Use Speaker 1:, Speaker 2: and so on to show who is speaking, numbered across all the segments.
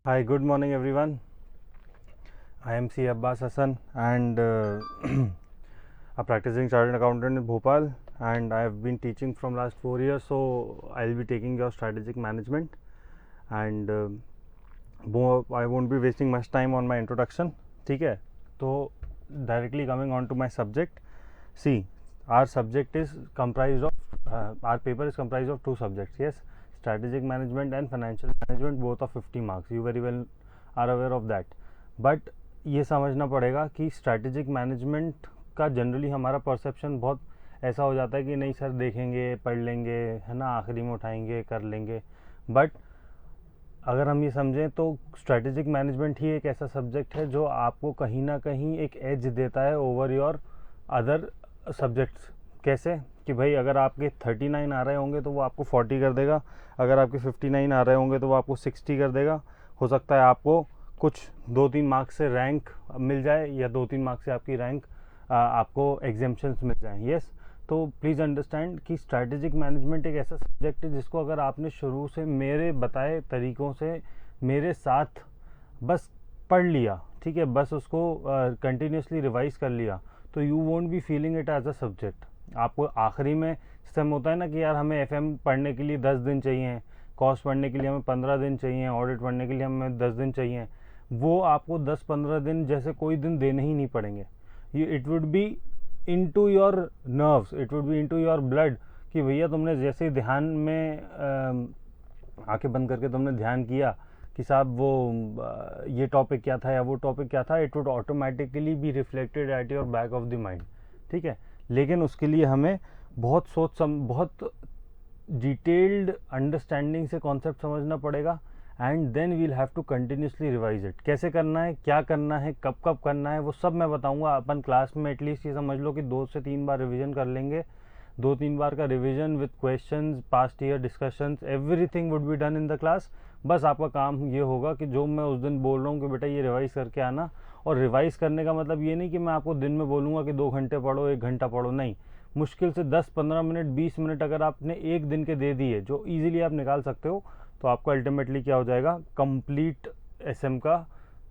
Speaker 1: Hi, good morning everyone. I am C. Abbas Hassan and a practicing chartered accountant in Bhopal, and I have been teaching from last 4 years, so I'll be taking your strategic management, and I won't be wasting much time on my introduction. ठीक है, तो directly coming on to my subject. See, our subject is comprised of our paper is comprised of two subjects. Yes, strategic management and financial management, both of 50 marks. You very well are aware of that. But ये समझना पड़ेगा कि strategic management का generally हमारा perception बहुत ऐसा हो जाता है कि नहीं सर देखेंगे, पढ़ लेंगे, है ना, आखिरी में उठाएंगे, कर लेंगे. बट अगर हम ये समझें तो स्ट्रैटेजिक मैनेजमेंट ही एक ऐसा सब्जेक्ट है जो आपको कहीं ना कहीं एक एज देता है ओवर योर अदर सब्जेक्ट्स. कैसे कि भाई अगर आपके 39 आ रहे होंगे तो वो आपको 40 कर देगा, अगर आपके 59 आ रहे होंगे तो वो आपको 60 कर देगा. हो सकता है आपको कुछ 2-3 मार्क्स से रैंक मिल जाए या 2-3 मार्क्स से आपकी रैंक आपको एग्जेम्पशंस मिल जाए. यस, तो प्लीज़ अंडरस्टैंड कि स्ट्रैटेजिक मैनेजमेंट एक ऐसा सब्जेक्ट है जिसको अगर आपने शुरू से मेरे बताए तरीक़ों से मेरे साथ बस पढ़ लिया, ठीक है, बस उसको कंटिन्यूसली रिवाइज कर लिया, तो you won't be feeling it as a subject. आपको आखिरी में सिस्टम होता है ना कि यार हमें एफएम पढ़ने के लिए 10 दिन चाहिए, कॉस्ट पढ़ने के लिए हमें 15 दिन चाहिए, ऑडिट पढ़ने के लिए हमें 10 दिन चाहिए. वो आपको 10-15 दिन जैसे कोई दिन देने ही नहीं पड़ेंगे. It would be into your nerves, it would be into your blood कि भैया तुमने जैसे ही ध्यान में आंखें बंद करके तुमने ध्यान किया कि साहब वो ये टॉपिक क्या था या वो टॉपिक क्या था, it would automatically be reflected at your back of the mind. ठीक है, लेकिन उसके लिए हमें बहुत डिटेल्ड अंडरस्टैंडिंग से कॉन्सेप्ट समझना पड़ेगा. And then we'll have to continuously revise it. कैसे करना है, क्या करना है, कब कब करना है, वो सब मैं बताऊंगा. अपन क्लास में एटलीस्ट ये समझ लो कि 2 से 3 बार रिवीजन कर लेंगे. 2-3 बार का revision with questions, past year discussions, everything would be done in the class. बस आपका काम ये होगा कि जो मैं उस दिन बोल रहा हूँ कि बेटा ये रिवाइज करके आना. और रिवाइज करने का मतलब ये नहीं कि मैं आपको दिन में बोलूँगा कि 2 घंटे पढ़ो, 1 घंटा पढ़ो. नहीं, मुश्किल से 10-15 मिनट, 20 मिनट अगर आपने एक दिन के दे दिए, जो ईजिली आप निकाल सकते हो, तो आपको अल्टीमेटली क्या हो जाएगा, कंप्लीट एसएम का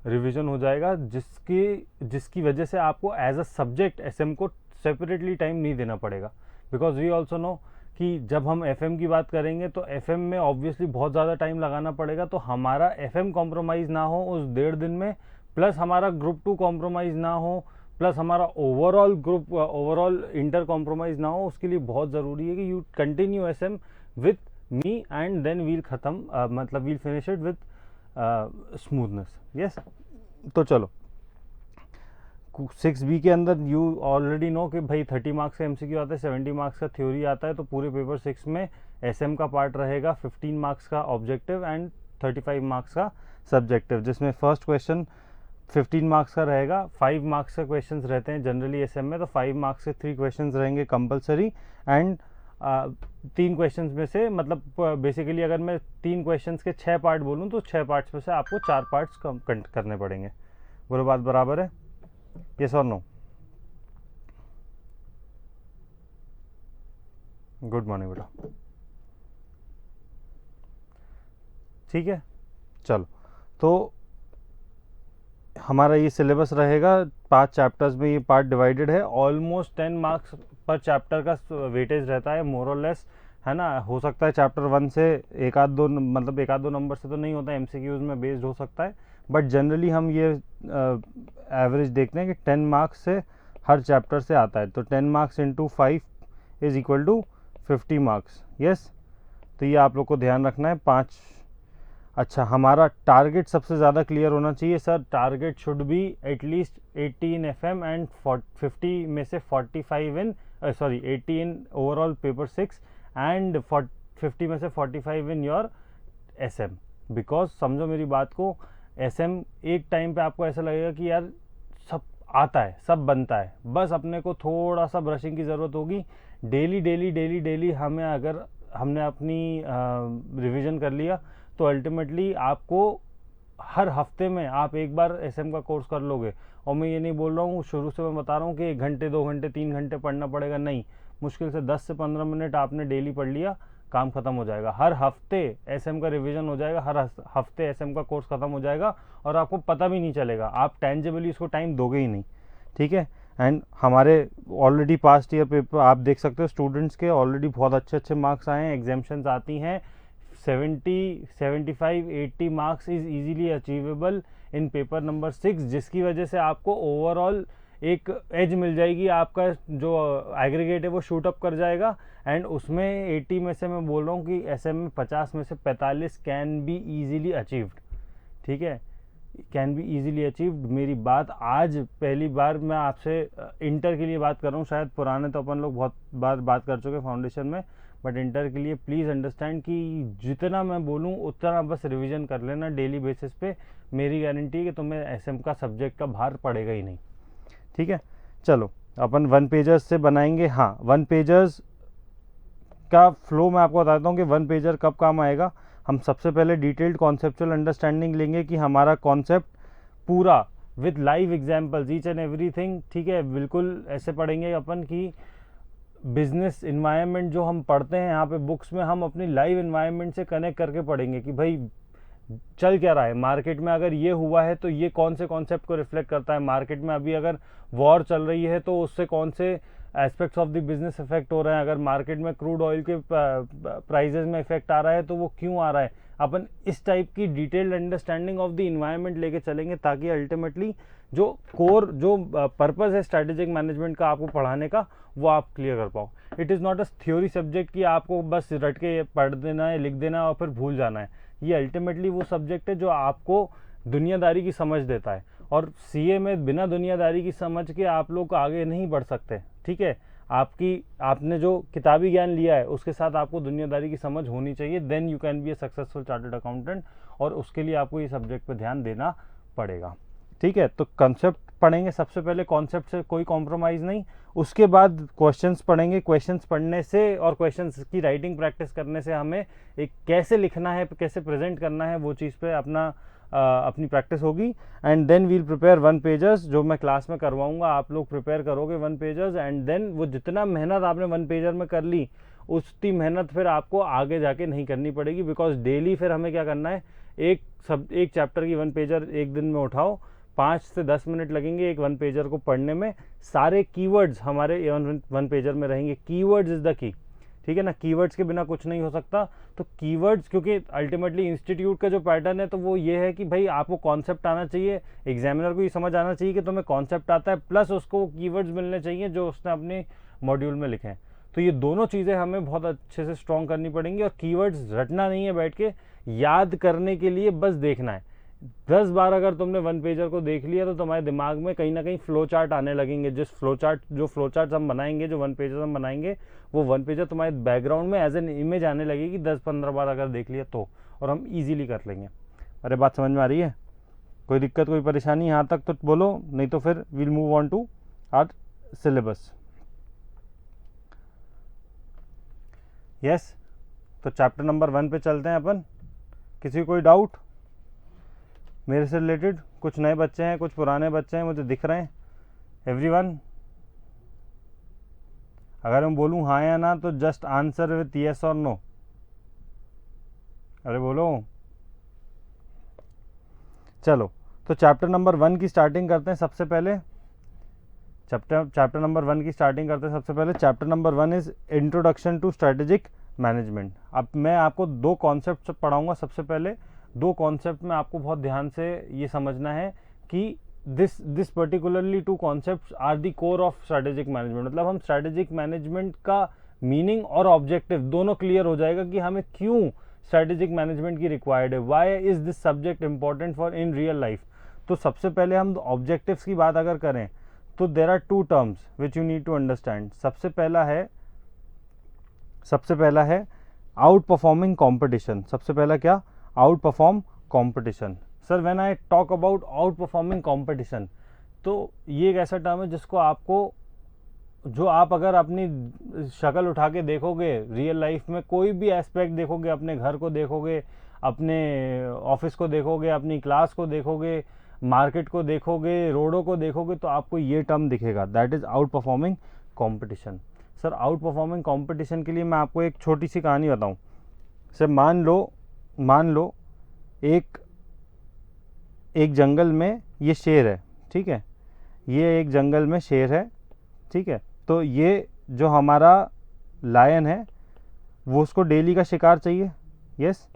Speaker 1: रिवीजन हो जाएगा, जिसकी वजह से आपको एज अ सब्जेक्ट एसएम को सेपरेटली टाइम नहीं देना पड़ेगा. बिकॉज वी ऑल्सो नो कि जब हम एफएम की बात करेंगे तो एफएम में ऑब्वियसली बहुत ज़्यादा टाइम लगाना पड़ेगा. तो हमारा एफएम कॉम्प्रोमाइज़ ना हो उस 1.5 दिन में, प्लस हमारा ग्रुप 2 कॉम्प्रोमाइज़ ना हो, प्लस हमारा ओवरऑल इंटर कॉम्प्रोमाइज़ ना हो. उसके लिए बहुत ज़रूरी है कि you continue SM with me and then we'll ख़त्म, मतलब we'll finish it with smoothness. Yes, तो चलो 6B के अंदर यू ऑलरेडी नो कि भाई 30 मार्क्स का एमसीक्यू आता है, 70 मार्क्स का थ्योरी आता है. तो पूरे पेपर 6 में एसएम का पार्ट रहेगा, 15 मार्क्स का ऑब्जेक्टिव एंड 35 मार्क्स का सब्जेक्टिव, जिसमें फर्स्ट क्वेश्चन 15 मार्क्स का रहेगा. 5 मार्क्स के क्वेश्चंस रहते हैं जनरली एसएम में, तो 5 मार्क्स से 3 क्वेश्चंस रहेंगे कंपलसरी. एंड 3 क्वेश्चंस में से, मतलब बेसिकली अगर मैं 3 क्वेश्चंस के 6 पार्ट बोलूँ तो 6 पार्ट्स में से आपको 4 पार्ट्स करने पड़ेंगे. बोलो बात बराबर है? यस और नो? गुड मॉर्निंग बेटा. ठीक है, चलो. तो हमारा ये सिलेबस रहेगा, 5 चैप्टर्स में ये पार्ट डिवाइडेड है. ऑलमोस्ट 10 मार्क्स पर चैप्टर का वेटेज रहता है, मोर और लेस, है ना. हो सकता है चैप्टर 1 से एक आध दो नंबर से तो नहीं होता, एमसीक्यूज में बेस्ड हो सकता है. बट जनरली हम ये एवरेज देखते हैं कि 10 मार्क्स से हर चैप्टर से आता है. तो 10 marks into 5 is equal to 50 marks. Yes, तो ये आप लोग को ध्यान रखना है. 5. अच्छा, हमारा टारगेट सबसे ज़्यादा क्लियर होना चाहिए sir. Target should be at least 80 in FM and 50 में से 45 इन 80 इन ओवरऑल पेपर 6 एंड 50 में से 45 इन योर एसएम. बिकॉज समझो मेरी बात को, एसएम एक टाइम पे आपको ऐसा लगेगा कि यार सब आता है, सब बनता है, बस अपने को थोड़ा सा ब्रशिंग की ज़रूरत होगी. डेली हमने अपनी रिवीजन कर लिया तो अल्टीमेटली आपको हर हफ्ते में आप एक बार एसएम का कोर्स कर लोगे. और मैं ये नहीं बोल रहा हूँ, शुरू से मैं बता रहा हूँ कि 1 घंटे 2 घंटे 3 घंटे पढ़ना पड़ेगा. नहीं, मुश्किल से 10 से 15 मिनट आपने डेली पढ़ लिया काम खत्म हो जाएगा। हर हफ्ते एसएम का रिवीजन हो जाएगा, हर हफ्ते एसएम का कोर्स खत्म हो जाएगा और आपको पता भी नहीं चलेगा, आप टेंजिबली उसको टाइम दोगे ही नहीं, ठीक है। एंड हमारे ऑलरेडी पास्ट ईयर पेपर आप देख सकते हो, स्टूडेंट्स के ऑलरेडी बहुत अच्छे अच्छे मार्क्स आए हैं, एग्जाम्शंस आती हैं, 70, 75, 80 marks is easily achievable in paper number 6, जिसकी वजह से आपको ओवरऑल एक एज मिल जाएगी, आपका जो एग्रीगेट है वो शूट अप कर जाएगा। एंड उसमें 80 में से मैं बोल रहा हूँ कि एसएम में 50 में से 45 कैन बी ईजीली अचीव्ड, ठीक है, कैन बी ईजीली अचीव्ड। मेरी बात आज पहली बार मैं आपसे इंटर के लिए बात कर रहा हूँ, शायद पुराने तो अपन लोग बहुत बार बात कर चुके फाउंडेशन में, बट इंटर के लिए प्लीज़ अंडरस्टैंड कि जितना मैं बोलूँ उतना बस रिवीजन कर लेना डेली बेसिस पे। मेरी गारंटी है कि तुम्हें एसएम का सब्जेक्ट का भार पड़ेगा ही नहीं, ठीक है। चलो अपन 1 पेजर्स से बनाएंगे। हाँ, 1 पेजर्स का फ्लो मैं आपको बताता हूँ कि 1 पेजर कब काम आएगा। हम सबसे पहले डिटेल्ड कॉन्सेप्चुअल अंडरस्टैंडिंग लेंगे कि हमारा कॉन्सेप्ट पूरा with live examples each and everything, ठीक है। बिल्कुल ऐसे पढ़ेंगे अपन कि बिजनेस इन्वायरमेंट जो हम पढ़ते हैं यहाँ पे बुक्स में, हम अपनी लाइव इन्वायरमेंट से कनेक्ट करके पढ़ेंगे कि भाई चल क्या रहा है मार्केट में, अगर ये हुआ है तो ये कौन से कॉन्सेप्ट को रिफ्लेक्ट करता है, मार्केट में अभी अगर वॉर चल रही है तो उससे कौन से aspects of the business effect हो रहे हैं, अगर मार्केट में क्रूड ऑयल के प्राइजेस में इफेक्ट आ रहा है तो वो क्यों आ रहा है। अपन इस टाइप की detailed understanding of the environment लेके चलेंगे ताकि अल्टीमेटली जो कोर जो पर्पस है स्ट्रैटेजिक मैनेजमेंट का आपको पढ़ाने का वो आप क्लियर कर पाओ। It is not a theory subject कि आपको बस रट के पढ़ देना है, लिख देना है और फिर भूल जाना है। ये अल्टीमेटली वो सब्जेक्ट है जो आपको दुनियादारी की समझ देता है, और सीए में बिना दुनियादारी की समझ के आप लोग आगे नहीं बढ़ सकते, ठीक है। आपने जो किताबी ज्ञान लिया है उसके साथ आपको दुनियादारी की समझ होनी चाहिए, then you can be a successful chartered accountant, और उसके लिए आपको ये सब्जेक्ट पे ध्यान देना पड़ेगा, ठीक है। तो कॉन्सेप्ट पढ़ेंगे सबसे पहले, कॉन्सेप्ट से कोई कॉम्प्रोमाइज़ नहीं। उसके बाद क्वेश्चंस पढ़ेंगे, क्वेश्चंस पढ़ने से और क्वेश्चंस की राइटिंग प्रैक्टिस करने से हमें एक कैसे लिखना है, कैसे प्रेजेंट करना है, वो चीज़ पे अपनी प्रैक्टिस होगी। And then we'll prepare 1 pagers, जो मैं क्लास में करवाऊंगा आप लोग प्रिपेयर करोगे 1 पेजर्स। एंड देन वो जितना मेहनत आपने 1 पेजर में कर ली उतनी मेहनत फिर आपको आगे जाके नहीं करनी पड़ेगी, बिकॉज डेली फिर हमें क्या करना है, एक चैप्टर की 1 पेजर एक दिन में उठाओ, 5 से 10 मिनट लगेंगे एक 1 पेजर को पढ़ने में। सारे कीवर्ड्स हमारे 1 पेजर में रहेंगे, कीवर्ड्स इज द की, ठीक है ना। कीवर्ड्स के बिना कुछ नहीं हो सकता। तो कीवर्ड्स, क्योंकि अल्टीमेटली इंस्टीट्यूट का जो पैटर्न है तो वो ये है कि भाई आपको कॉन्सेप्ट आना चाहिए, एग्जामिनर को ये समझ आना चाहिए कि तुम्हें कॉन्सेप्ट आता है, प्लस उसको कीवर्ड्स मिलने चाहिए जो उसने अपने मॉड्यूल में लिखे हैं। तो ये दोनों चीज़ें हमें बहुत अच्छे से स्ट्रॉन्ग करनी पड़ेंगी, और कीवर्ड्स रटना नहीं है बैठ के, याद करने के लिए बस देखना है। 10 बार अगर तुमने 1 पेजर को देख लिया तो तुम्हारे दिमाग में कहीं ना कहीं फ्लो चार्ट आने लगेंगे। जो फ्लो चार्ट हम बनाएंगे, जो 1 पेजर हम बनाएंगे, वो 1 पेजर तुम्हारे बैकग्राउंड में एज एन इमेज आने लगेगी 10-15 बार अगर देख लिया तो, और हम इजीली कर लेंगे। अरे बात समझ में आ रही है? कोई दिक्कत, कोई परेशानी यहाँ तक तो बोलो, नहीं तो फिर we'll move on to our syllabus. Yes, तो चैप्टर नंबर 1 पे चलते हैं अपन। किसी कोई डाउट मेरे से रिलेटेड? कुछ नए बच्चे हैं, कुछ पुराने बच्चे हैं, मुझे दिख रहे हैं। एवरीवन, अगर मैं बोलूं हाँ या ना तो जस्ट आंसर विथ यस और नो। अरे बोलो। चलो, तो चैप्टर नंबर 1 की स्टार्टिंग करते हैं सबसे पहले। चैप्टर नंबर 1 की स्टार्टिंग करते हैं सबसे पहले। Chapter number 1 is introduction to strategic management. अब मैं आपको 2 कॉन्सेप्ट पढ़ाऊंगा। सबसे पहले 2 कॉन्सेप्ट में आपको बहुत ध्यान से ये समझना है कि this particularly 2 concepts are the core of strategic management. मतलब हम स्ट्रेटेजिक मैनेजमेंट का मीनिंग और ऑब्जेक्टिव दोनों क्लियर हो जाएगा कि हमें क्यों स्ट्रेटेजिक मैनेजमेंट की रिक्वायर्ड है, why is this subject important for in real life. तो सबसे पहले हम ऑब्जेक्टिव्स की बात अगर करें तो there are 2 terms which you need to understand. सबसे पहला है आउट परफॉर्मिंग कॉम्पिटिशन। सबसे पहला क्या? Out perform competition. Sir when I talk about out performing competition, तो ये एक ऐसा टर्म है जिसको आपको, जो आप अगर अपनी शक्ल उठा के देखोगे रियल लाइफ में, कोई भी एस्पेक्ट देखोगे, अपने घर को देखोगे, अपने ऑफिस को देखोगे, अपनी क्लास को देखोगे, मार्केट को देखोगे, रोडों को देखोगे, तो आपको ये टर्म दिखेगा, that is out performing competition. Sir out performing competition के लिए मैं आपको एक छोटी सी कहानी बताऊं। सर मान लो एक जंगल में ये शेर है, ठीक है, ये एक जंगल में शेर है, ठीक है। तो ये जो हमारा लायन है वो उसको डेली का शिकार चाहिए, यस,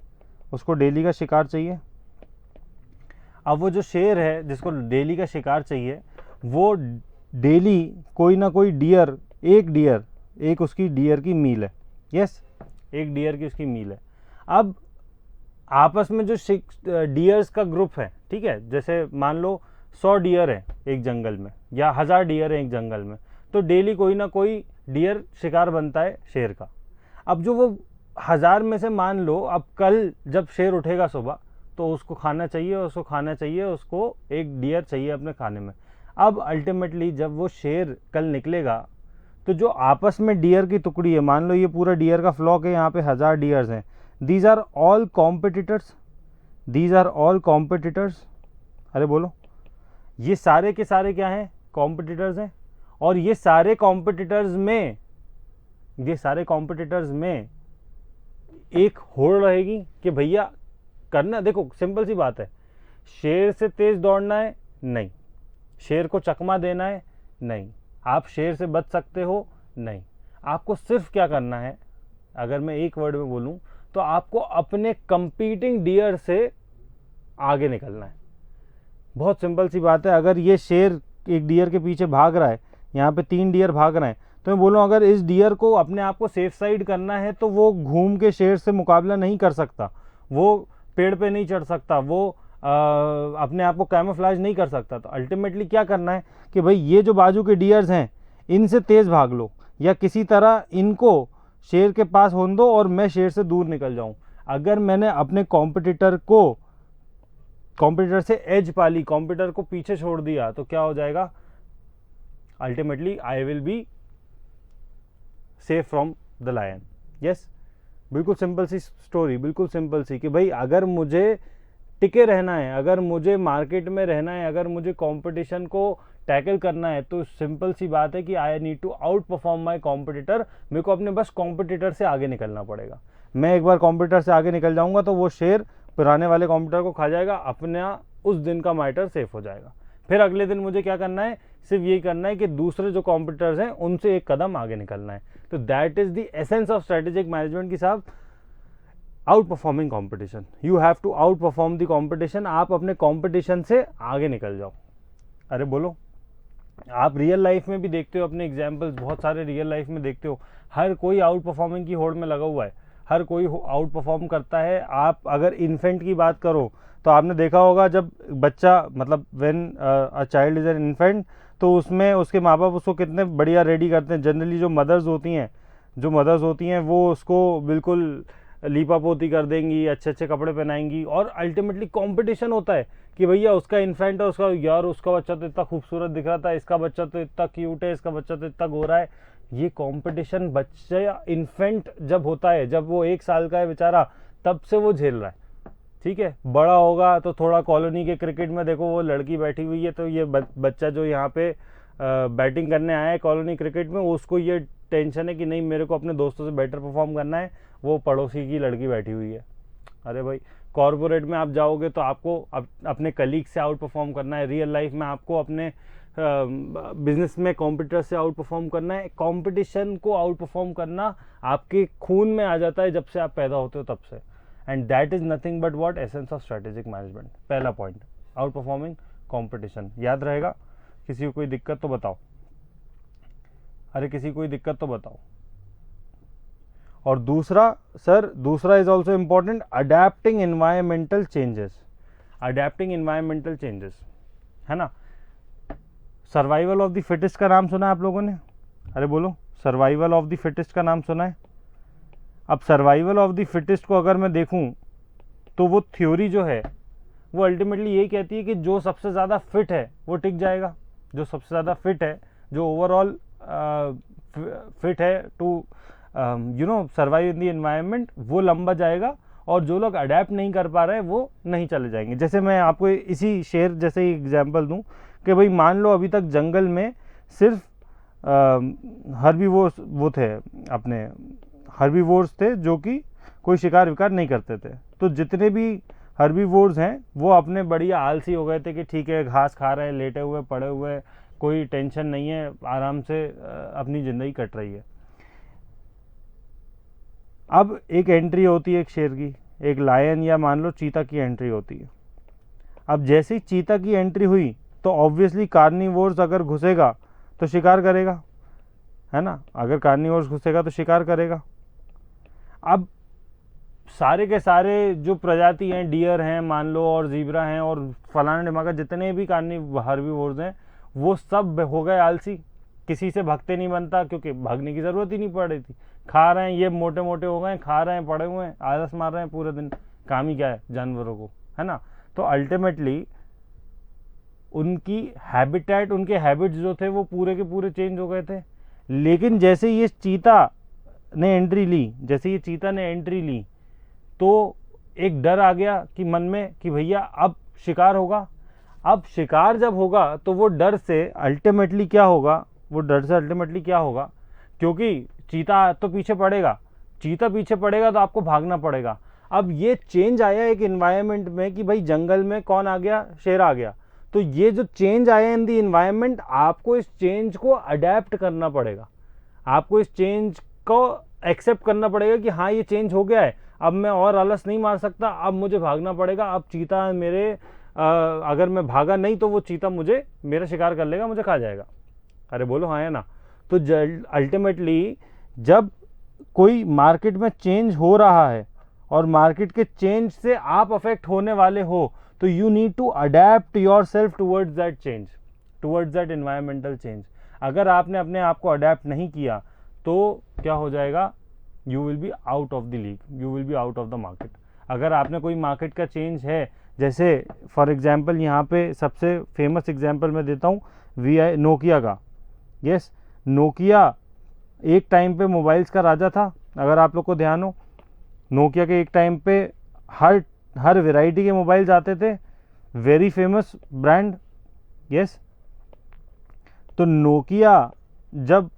Speaker 1: उसको डेली का शिकार चाहिए। अब वो जो शेर है जिसको डेली का शिकार चाहिए, वो डेली कोई ना कोई एक उसकी डियर की मील है, यस, एक डियर की उसकी मील है। अब आपस में जो डियर्स का ग्रुप है, ठीक है, जैसे मान लो 100 डियर है एक जंगल में या 1000 डियर है एक जंगल में, तो डेली कोई ना कोई डियर शिकार बनता है शेर का। अब जो वो 1000 में से मान लो अब कल जब शेर उठेगा सुबह तो उसको खाना चाहिए, उसको एक डियर चाहिए अपने खाने में। अब अल्टीमेटली जब वो शेर कल निकलेगा तो जो आपस में डियर की टुकड़ी है, मान लो ये पूरा डियर का फ्लॉक है, यहाँ पे 1000 डियर्स हैं, दीज आर ऑल कॉम्पिटिटर्स। अरे बोलो, ये सारे के सारे क्या हैं? कॉम्पिटिटर्स हैं। और ये सारे कॉम्पिटिटर्स में एक होड़ रहेगी कि भैया करना, देखो सिंपल सी बात है, शेर से तेज दौड़ना है नहीं, शेर को चकमा देना है नहीं, आप शेर से बच सकते हो नहीं। आपको सिर्फ क्या करना है, अगर मैं एक वर्ड में बोलूं तो आपको अपने कंपीटिंग डियर से आगे निकलना है। बहुत सिंपल सी बात है। अगर ये शेर एक डियर के पीछे भाग रहा है, यहाँ पे 3 डियर भाग रहे हैं, तो मैं बोलूँ अगर इस डियर को अपने आप को सेफ साइड करना है तो वो घूम के शेर से मुकाबला नहीं कर सकता, वो पेड़ पे नहीं चढ़ सकता, वो अपने आप को कैमोफ्लेज नहीं कर सकता। तो अल्टीमेटली क्या करना है कि भाई ये जो बाजू के डियर्स हैं इनसे तेज़ भाग लो, या किसी तरह इनको शेर के पास होने दो और मैं शेर से दूर निकल जाऊं। अगर मैंने अपने कॉम्पिटिटर से एज पाली, कॉम्पिटिटर को पीछे छोड़ दिया, तो क्या हो जाएगा? Ultimately I will be safe from the lion. Yes, बिल्कुल सिंपल सी स्टोरी, बिल्कुल सिंपल सी, कि भाई अगर मुझे टिके रहना है, अगर मुझे मार्केट में रहना है, अगर मुझे कंपटीशन को टैकल करना है, तो सिंपल सी बात है कि I need to out perform my competitor. मेरे को अपने बस कॉम्पिटिटर से आगे निकलना पड़ेगा। मैं एक बार कॉम्पिटिटर से आगे निकल जाऊंगा तो वो शेर पुराने वाले कॉम्पिटिटर को खा जाएगा, अपना उस दिन का मैटर सेफ हो जाएगा। फिर अगले दिन मुझे क्या करना है? सिर्फ यही करना है कि दूसरे जो कॉम्पिटिटर्स हैं उनसे एक कदम आगे निकलना है। तो that is the essence of strategic management की साहब, out performing competition. You have to out perform the competition. आप अपने कॉम्पिटिशन से आगे निकल जाओ। अरे बोलो, आप रियल लाइफ में भी देखते हो, अपने एग्जाम्पल्स बहुत सारे रियल लाइफ में देखते हो, हर कोई आउट परफॉर्मिंग की होड़ में लगा हुआ है, हर कोई आउट परफॉर्म करता है। आप अगर इन्फेंट की बात करो तो आपने देखा होगा, जब बच्चा, मतलब when a child is an infant, तो उसमें उसके माँ बाप उसको कितने बढ़िया रेडी करते हैं। जनरली जो मदर्स होती हैं वो उसको बिल्कुल लीपा पोती कर देंगी, अच्छे अच्छे कपड़े पहनाएंगी, और अल्टीमेटली कंपटीशन होता है कि भैया उसका इन्फेंट है, उसका बच्चा तो इतना खूबसूरत दिख रहा था, इसका बच्चा तो इतना क्यूट है, इसका बच्चा तो इतना गोरा है। ये कंपटीशन बच्चा या इन्फेंट जब होता है, जब वो 1 साल का है बेचारा, तब से वो झेल रहा है, ठीक है। बड़ा होगा तो थोड़ा कॉलोनी के क्रिकेट में देखो वो लड़की बैठी हुई है, तो ये बच्चा जो यहाँ पे बैटिंग करने आया है कॉलोनी क्रिकेट में, उसको ये टेंशन है कि नहीं, मेरे को अपने दोस्तों से बेटर परफॉर्म करना है, वो पड़ोसी की लड़की बैठी हुई है। अरे भाई, कॉर्पोरेट में आप जाओगे तो आपको अपने कलीग से आउट परफॉर्म करना है, रियल लाइफ में आपको अपने बिजनेस में कॉम्पिटिटर से आउट परफॉर्म करना है। कंपटीशन को आउट परफॉर्म करना आपके खून में आ जाता है जब से आप पैदा होते हो तब से। And that is nothing but what? Essence of strategic management. पहला पॉइंट, आउट परफॉर्मिंग कॉम्पिटिशन। याद रहेगा? किसी को कोई दिक्कत तो बताओ। अरे किसी कोई दिक्कत तो बताओ। और दूसरा is also important, adapting environmental changes. है ना? सर्वाइवल ऑफ द फिटेस्ट का नाम सुना है आप लोगों ने? अरे बोलो, सर्वाइवल ऑफ द फिटेस्ट का नाम सुना है? अब सर्वाइवल ऑफ द फिटेस्ट को अगर मैं देखूं तो वो थ्योरी जो है वो अल्टीमेटली यही कहती है कि जो सबसे ज़्यादा फिट है वो टिक जाएगा, जो सबसे ज़्यादा फिट है, जो ओवरऑल फिट है to survive in the environment, वो लंबा जाएगा, और जो लोग अडेप्ट नहीं कर पा रहे हैं वो नहीं चले जाएंगे। जैसे मैं आपको इसी शेर जैसे ही एग्जांपल दूं कि भाई मान लो अभी तक जंगल में सिर्फ हर्बीवोर्स वो थे, अपने हर्बीवोर्स थे जो कि कोई शिकार विकार नहीं करते थे। तो जितने भी हर्बीवोर्स हैं वो अपने बढ़िया आलसी हो गए थे कि ठीक है घास खा रहे हैं, लेटे हुए पड़े हुए, कोई टेंशन नहीं है, आराम से अपनी ज़िंदगी कट रही है। अब एक एंट्री होती है एक शेर की, एक लायन या मान लो चीता की एंट्री होती है। अब जैसे ही चीता की एंट्री हुई तो ऑब्वियसली कार्निवोर्स अगर घुसेगा तो शिकार करेगा, है ना, अगर कार्निवोर्स घुसेगा तो शिकार करेगा। अब सारे के सारे जो प्रजाति हैं, डियर हैं मान लो और ज़ीब्रा हैं और फलाना ढिमाका जितने भी हर्बीवोर्स हैं वो सब हो गए आलसी, किसी से भागते नहीं बनता क्योंकि भागने की ज़रूरत ही नहीं पड़ रही थी। खा रहे हैं, ये मोटे मोटे हो गए, खा रहे हैं, पड़े हुए हैं, आलस मार रहे हैं पूरे दिन, काम ही क्या है जानवरों को, है ना। तो अल्टीमेटली उनकी हैबिटेट, उनके हैबिट्स जो थे वो पूरे के पूरे चेंज हो गए थे। लेकिन जैसे ये चीता ने एंट्री ली, जैसे ये चीता ने एंट्री ली तो एक डर आ गया कि मन में कि भैया अब शिकार होगा। अब शिकार जब होगा तो वो डर से अल्टीमेटली क्या होगा, वो डर से अल्टीमेटली क्या होगा, क्योंकि चीता तो पीछे पड़ेगा, चीता पीछे पड़ेगा तो आपको भागना पड़ेगा। अब ये चेंज आया एक इन्वायरमेंट में कि भाई जंगल में कौन आ गया, शेर आ गया। तो ये जो चेंज आया इन दी इन्वायरमेंट, आपको इस चेंज को अडेप्ट करना पड़ेगा, आपको इस चेंज को एक्सेप्ट करना पड़ेगा कि हाँ ये चेंज हो गया है, अब मैं और आलस नहीं मार सकता, अब मुझे भागना पड़ेगा। अब चीता मेरे अगर मैं भागा नहीं तो वो चीता मुझे मेरा शिकार कर लेगा, मुझे खा जाएगा। अरे बोलो हाँ है ना। तो अल्टीमेटली जब कोई मार्केट में चेंज हो रहा है और मार्केट के चेंज से आप अफेक्ट होने वाले हो तो you need to adapt yourself towards that change, towards that environmental change. अगर आपने अपने आप को अडेप्ट नहीं किया तो क्या हो जाएगा, you will be out of the league, you will be out of the market. अगर आपने कोई मार्केट का चेंज है, जैसे फॉर एग्जांपल यहाँ पे सबसे फेमस एग्जांपल मैं देता हूँ नोकिया का। यस, नोकिया एक टाइम पे मोबाइल्स का राजा था। अगर आप लोग को ध्यान हो, नोकिया के एक टाइम पे हर वैरायटी के मोबाइल्स आते थे, वेरी फेमस ब्रांड। यस, तो नोकिया जब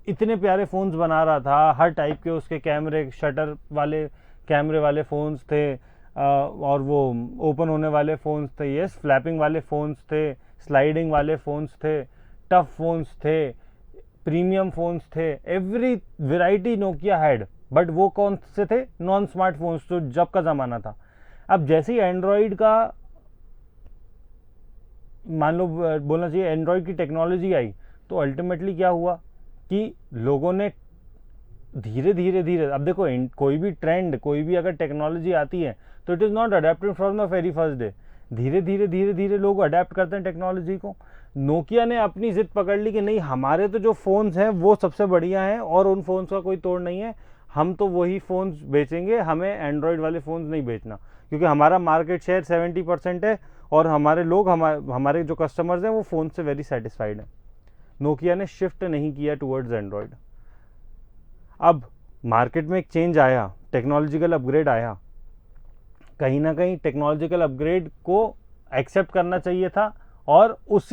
Speaker 1: इतने प्यारे फ़ोन्स बना रहा था, हर टाइप के उसके कैमरे, शटर वाले कैमरे वाले फ़ोन्स थे और वो ओपन होने वाले फ़ोन्स थे, यस, फ्लैपिंग वाले फ़ोन्स थे, स्लाइडिंग वाले फ़ोन्स थे, टफ फ़ोन्स थे, प्रीमियम फ़ोन्स थे, every variety Nokia had. But वो कौन से थे, नॉन स्मार्टफोन्स, जो जब का ज़माना था। अब जैसे ही एंड्रॉयड का मान लो बोलना चाहिए एंड्रॉयड की टेक्नोलॉजी आई तो अल्टीमेटली क्या हुआ कि लोगों ने धीरे धीरे अब देखो कोई भी ट्रेंड, कोई भी अगर टेक्नोलॉजी आती है तो it is not adapted from the very first day. धीरे धीरे लोग अडेप्ट करते हैं टेक्नोलॉजी को। नोकिया ने अपनी जिद पकड़ ली कि नहीं, हमारे तो जो फ़ोन्स हैं वो सबसे बढ़िया हैं और उन फ़ोन्स का कोई तोड़ नहीं है, हम तो वही फ़ोन्स बेचेंगे, हमें एंड्रॉयड वाले फ़ोन्स नहीं बेचना, क्योंकि हमारा मार्केट शेयर 70% है और हमारे लोग, हमारे जो कस्टमर्स हैं वो फ़ोन से वेरी सेटिस्फाइड हैं। नोकिया ने शिफ्ट नहीं किया टूवर्ड्स एंड्रॉयड। अब मार्केट में एक चेंज आया, टेक्नोलॉजिकल अपग्रेड आया, कहीं ना कहीं टेक्नोलॉजिकल अपग्रेड को एक्सेप्ट करना चाहिए था और उस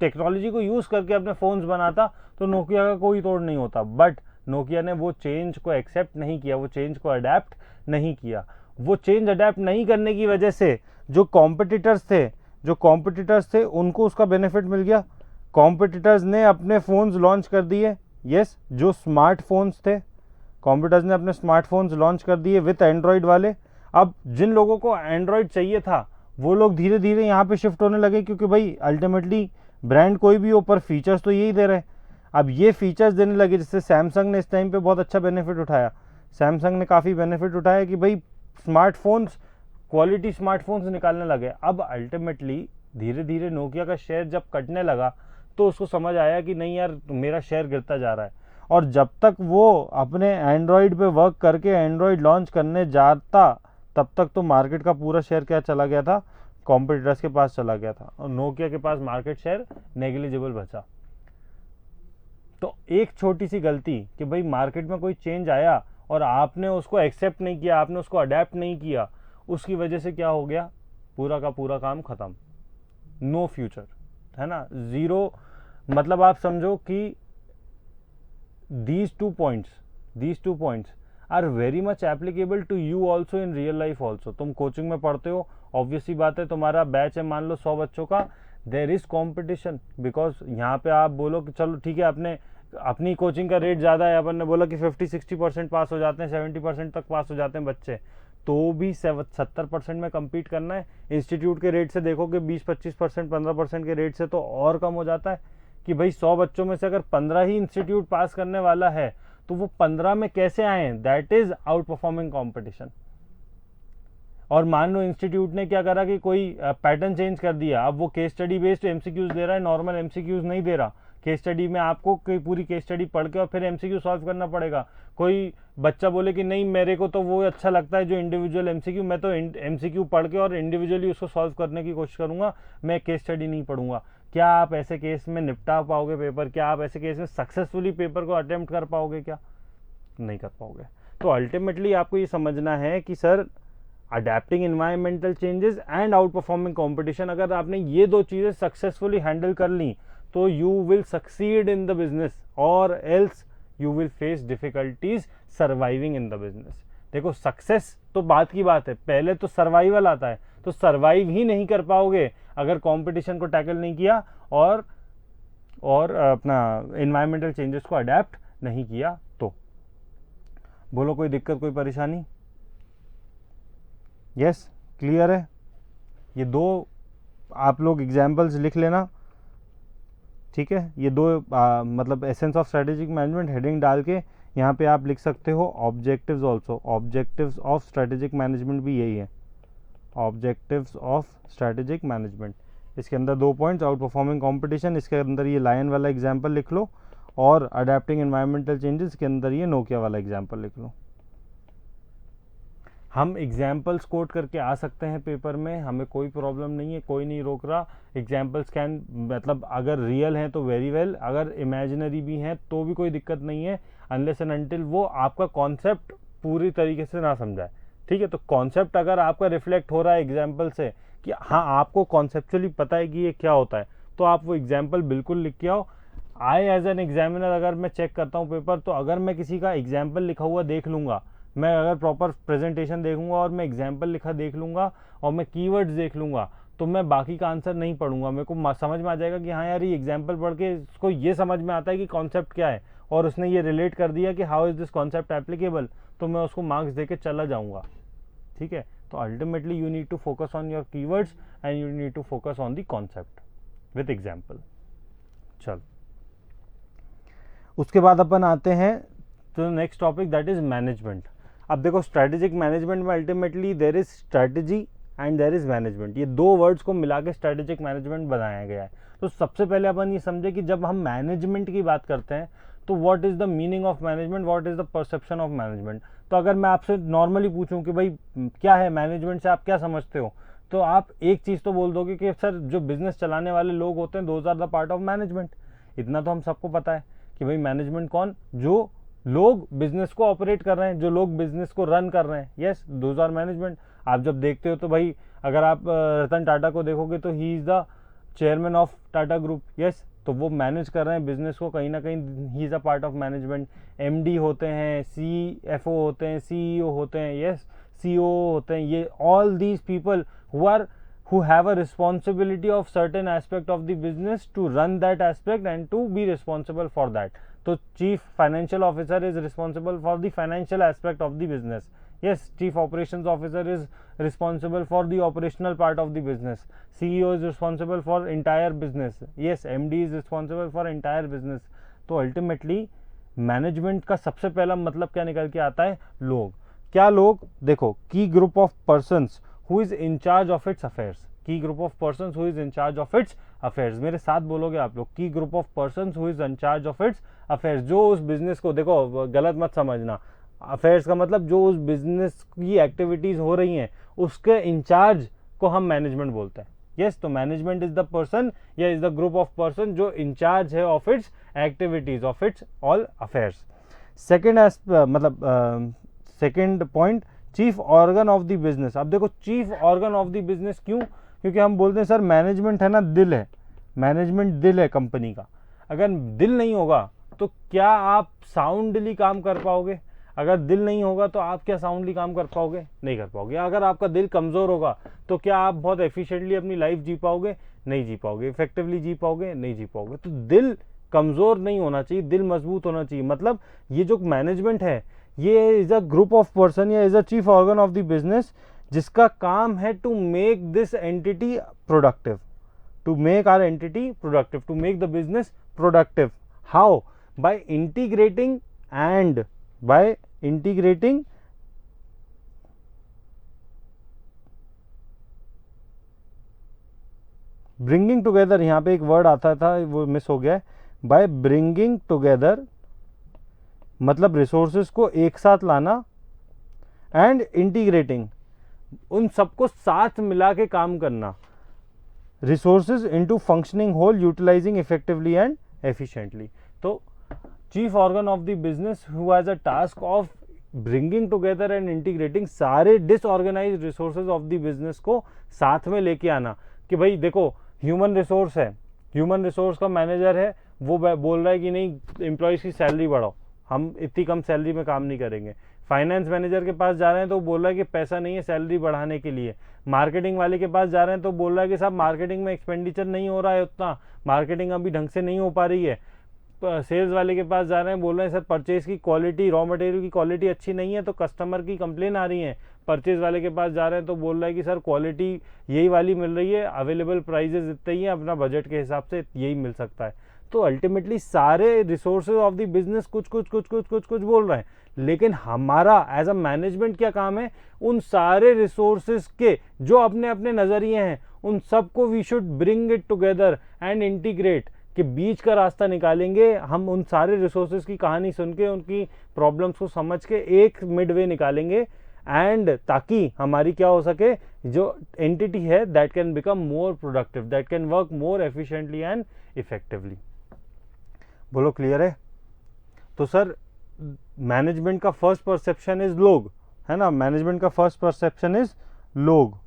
Speaker 1: टेक्नोलॉजी को यूज़ करके अपने फ़ोन्स बनाता तो नोकिया का कोई तोड़ नहीं होता। बट नोकिया ने वो चेंज को एक्सेप्ट नहीं किया, वो चेंज को अडेप्ट नहीं किया। वो चेंज अडेप्ट नहीं करने की वजह से जो कॉम्पिटिटर्स थे उनको उसका बेनिफिट मिल गया। कॉम्पिटिटर्स ने अपने फ़ोन्स लॉन्च कर दिए, यस, जो स्मार्टफोन्स थे, कॉम्पिटिटर्स ने अपने स्मार्टफोन्स लॉन्च कर दिए विथ एंड्रॉयड वाले। अब जिन लोगों को एंड्रॉयड चाहिए था वो लोग धीरे धीरे यहाँ पे शिफ्ट होने लगे, क्योंकि भाई अल्टीमेटली ब्रांड कोई भी हो पर फीचर्स तो यही दे रहे हैं। अब ये फीचर्स देने लगे, जिससे सैमसंग ने इस टाइम पे बहुत अच्छा बेनिफिट उठाया। सैमसंग ने काफ़ी बेनिफिट उठाया कि भाई स्मार्टफोन्स, क्वालिटी स्मार्टफोन्स निकालने लगे। अब अल्टीमेटली धीरे धीरे नोकिया का शेयर जब कटने लगा तो उसको समझ आया कि नहीं यार, मेरा शेयर गिरता जा रहा है। और जब तक वो अपने एंड्रॉयड पे वर्क करके एंड्रॉयड लॉन्च करने जाता तब तक तो मार्केट का पूरा शेयर क्या चला गया था, कॉम्पिटिटर्स के पास चला गया था और नोकिया के पास मार्केट शेयर नेग्लिजिबल बचा। तो एक छोटी सी गलती कि भाई मार्केट में कोई चेंज आया और आपने उसको एक्सेप्ट नहीं किया, आपने उसको अडेप्ट नहीं किया, उसकी वजह से क्या हो गया, पूरा का पूरा काम ख़त्म, नो फ्यूचर, है ना, ज़ीरो मतलब आप समझो कि these two points are very much applicable to you also in real life also. तुम कोचिंग में पढ़ते हो, ऑब्वियसली बात है, तुम्हारा बैच है मान लो 100 बच्चों का, देर इज कॉम्पिटिशन, बिकॉज यहाँ पे आप बोलो कि चलो ठीक है, अपनी कोचिंग का रेट ज़्यादा है, अपन ने बोला कि 50-60% पास हो जाते हैं, 70% तक पास हो जाते हैं बच्चे, तो भी 70% में कम्पीट करना है। इंस्टीट्यूट के रेट से देखो कि 20-25%, 15% के रेट से तो और कम हो जाता है कि भाई 100 बच्चों में से अगर 15 ही इंस्टीट्यूट पास करने वाला है तो वो 15 में कैसे आए, that is out performing competition. और मान लो इंस्टीट्यूट ने क्या करा कि कोई पैटर्न चेंज कर दिया, अब वो केस स्टडी बेस्ड एमसीक्यूज दे रहा है, नॉर्मल एमसीक्यूज नहीं दे रहा। केस स्टडी में आपको कोई पूरी केस स्टडी पढ़ के और फिर एमसीक्यू सॉल्व करना पड़ेगा। कोई बच्चा बोले कि नहीं मेरे को तो वो अच्छा लगता है जो इंडिविजुअल एमसीक्यू, मैं तो एमसीक्यू पढ़ के और इंडिविजुअली उसको सॉल्व करने की कोशिश करूंगा, मैं केस स्टडी नहीं पढ़ूंगा। क्या आप ऐसे केस में निपटा पाओगे पेपर? क्या आप ऐसे केस में सक्सेसफुली पेपर को अटेम्प्ट कर पाओगे? क्या नहीं कर पाओगे। तो अल्टीमेटली आपको ये समझना है कि sir adapting environmental changes and out performing competition, अगर आपने ये दो चीजें सक्सेसफुली हैंडल कर ली तो you will succeed in the business, और else you will face difficulties surviving in the business. देखो सक्सेस तो बात की बात है, पहले तो सर्वाइवल आता है, तो सर्वाइव ही नहीं कर पाओगे अगर कंपटीशन को टैकल नहीं किया और अपना एनवायरमेंटल चेंजेस को अडेप्ट नहीं किया तो। बोलो कोई दिक्कत, कोई परेशानी? यस, क्लियर है? ये दो आप लोग एग्जाम्पल्स लिख लेना, ठीक है? ये दो मतलब essence of strategic management heading डाल के यहाँ पे आप लिख सकते हो objectives also. Objectives of strategic management भी यही है, ऑब्जेक्टिव्स ऑफ स्ट्रेटेजिक मैनेजमेंट। इसके अंदर 2 पॉइंट्स, आउट परफॉर्मिंग कॉम्पिटिशन, इसके अंदर ये लायन वाला एग्जाम्पल लिख लो, और अडेप्टिंग एनवायरमेंटल चेंजेस के अंदर ये नोकिया वाला एग्जाम्पल लिख लो। हम एग्जाम्पल्स कोट करके आ सकते हैं पेपर में, हमें कोई प्रॉब्लम नहीं है, कोई नहीं रोक रहा। एग्जाम्पल्स कैन मतलब अगर रियल हैं तो वेरी वेल, अगर इमेजिनरी भी हैं तो भी कोई दिक्कत नहीं है, अनलेस एंड अनटिल वो आपका कॉन्सेप्ट पूरी तरीके से ना समझाए, ठीक है? तो कॉन्सेप्ट अगर आपका रिफ्लेक्ट हो रहा है एग्जाम्पल से कि हाँ आपको कॉन्सेप्चुअली पता है कि ये क्या होता है, तो आप वो एग्जाम्पल बिल्कुल लिख के आओ। आई एज एन एग्जामिनर अगर मैं चेक करता हूँ पेपर, तो अगर मैं किसी का एग्जाम्पल लिखा हुआ देख लूँगा, मैं अगर प्रॉपर प्रेजेंटेशन देखूंगा और मैं एग्जाम्पल लिखा देख लूँगा और मैं कीवर्ड्स देख लूँगा, तो मैं बाकी का आंसर नहीं पढ़ूंगा। मेरे को समझ में आ जाएगा कि हाँ यार ये एग्जाम्पल पढ़ के इसको ये समझ में आता है कि कॉन्सेप्ट क्या है, और उसने ये रिलेट कर दिया कि how is this concept applicable, तो मैं उसको मार्क्स दे के चला जाऊँगा, ठीक है? तो ultimately you need to focus on your keywords and you need to focus on the concept with example. चल, उसके बाद अपन आते हैं तो next topic, that is management. अब देखो स्ट्रैटेजिक मैनेजमेंट में ultimately there is strategy and there is management, ये दो वर्ड्स को मिला के स्ट्रैटेजिक मैनेजमेंट बनाया गया है। तो सबसे पहले अपन ये समझे कि जब हम मैनेजमेंट की बात करते हैं तो what is the meaning of management, what is the perception of management. तो अगर मैं आपसे नॉर्मली पूछूं कि भाई क्या है मैनेजमेंट से आप क्या समझते हो, तो आप एक चीज़ तो बोल दोगे कि सर जो बिजनेस चलाने वाले लोग होते हैं those are the part of management. इतना तो हम सबको पता है कि भाई मैनेजमेंट कौन, जो लोग बिजनेस को ऑपरेट कर रहे हैं, जो लोग बिजनेस को रन कर रहे हैं, यस दोज आर मैनेजमेंट। आप जब देखते हो तो भाई अगर आप रतन टाटा को देखोगे तो he is the chairman of Tata group, yes, तो वो मैनेज कर रहे हैं बिजनेस को, कहीं ना कहीं he is a part of management. MD होते हैं, सीएफओ होते हैं, सीईओ होते हैं, यस सीओ होते हैं, ये all these people who have a responsibility of certain aspect of the business to run that aspect and to be responsible for that. So chief financial officer is responsible for the financial aspect of the business, yes, chief operations officer is responsible for the operational part of the business, CEO is responsible for entire business, yes, MD is responsible for entire business. तो ultimately management का सबसे पहला मतलब क्या निकल के आता है, लोग। क्या लोग? देखो की group of persons who is in charge of its affairs, key group of persons who is in charge of its affairs। मेरे साथ बोलोगे आप लोग, की group of persons who is in charge of its affairs, जो उस business को, देखो गलत मत समझना, अफेयर्स का मतलब जो उस बिजनेस की एक्टिविटीज हो रही हैं उसके इंचार्ज को हम मैनेजमेंट बोलते हैं, यस। तो मैनेजमेंट इज द पर्सन या is the group of person जो इंचार्ज है of its activities, of its all affairs. Second मतलब second point, chief organ of the business. अब देखो chief organ of the business क्यों? क्योंकि हम बोलते हैं सर मैनेजमेंट है ना दिल है, मैनेजमेंट दिल है कंपनी का। अगर दिल नहीं होगा तो क्या आप साउंडली काम कर पाओगे? अगर दिल नहीं होगा तो आप क्या साउंडली काम कर पाओगे? नहीं कर पाओगे। अगर आपका दिल कमज़ोर होगा तो क्या आप बहुत एफिशिएंटली अपनी लाइफ जी पाओगे? नहीं जी पाओगे। इफेक्टिवली जी पाओगे? नहीं जी पाओगे। तो दिल कमज़ोर नहीं होना चाहिए, दिल मजबूत होना चाहिए। मतलब ये जो मैनेजमेंट है ये is a group of person या is a chief organ of the business जिसका काम है to make this entity productive, to make our entity productive, to make the business productive. How? By integrating and by integrating bringing together, यहाँ पे एक word आता था वो miss हो गया है, by bringing together मतलब रिसोर्सेज को एक साथ लाना एंड इंटीग्रेटिंग उन सबको साथ मिला के काम करना, resources into functioning whole utilizing effectively and efficiently. तो chief organ of the business who has a task of bringing together and integrating सारे disorganized resources of the business को साथ में लेके आना कि भाई देखो human resource है, human resource का मैनेजर है, वो बोल रहा है कि नहीं एम्प्लॉयज़ की सैलरी बढ़ाओ, हम इतनी कम सैलरी में काम नहीं करेंगे। फाइनेंस मैनेजर के पास जा रहे हैं तो बोल रहा है कि पैसा नहीं है सैलरी बढ़ाने के लिए। मार्केटिंग वाले के पास जा रहे हैं तो बोल रहा है कि साहब मार्केटिंग में एक्सपेंडिचर नहीं हो रहा है उतना, मार्केटिंग अभी ढंग से नहीं हो पा रही है। सेल्स वाले के पास जा रहे हैं, बोल रहे हैं सर परचेज की क्वालिटी, रॉ मटेरियल की क्वालिटी अच्छी नहीं है तो कस्टमर की कंप्लेन आ रही है। परचेज वाले के पास जा रहे हैं तो बोल रहा है कि सर क्वालिटी यही वाली मिल रही है, अवेलेबल प्राइजेज इतने ही है, अपना बजट के हिसाब से यही मिल सकता है। तो अल्टीमेटली सारे रिसोर्सेज ऑफ द बिजनेस कुछ बोल रहे हैं, लेकिन हमारा एज अ मैनेजमेंट क्या काम है, उन सारे रिसोर्सेज के जो अपने अपने नज़रिए हैं उन सबको we should bring it together and integrate, कि बीच का रास्ता निकालेंगे हम। उन सारे रिसोर्सेज की कहानी सुन के उनकी प्रॉब्लम्स को समझ के एक मिडवे निकालेंगे एंड ताकि हमारी क्या हो सके, जो एंटिटी है that can become more productive, that can work more efficiently and effectively. बोलो क्लियर है? तो सर मैनेजमेंट का फर्स्ट परसेप्शन इज लोग, है ना, मैनेजमेंट का फर्स्ट परसेप्शन इज लोग।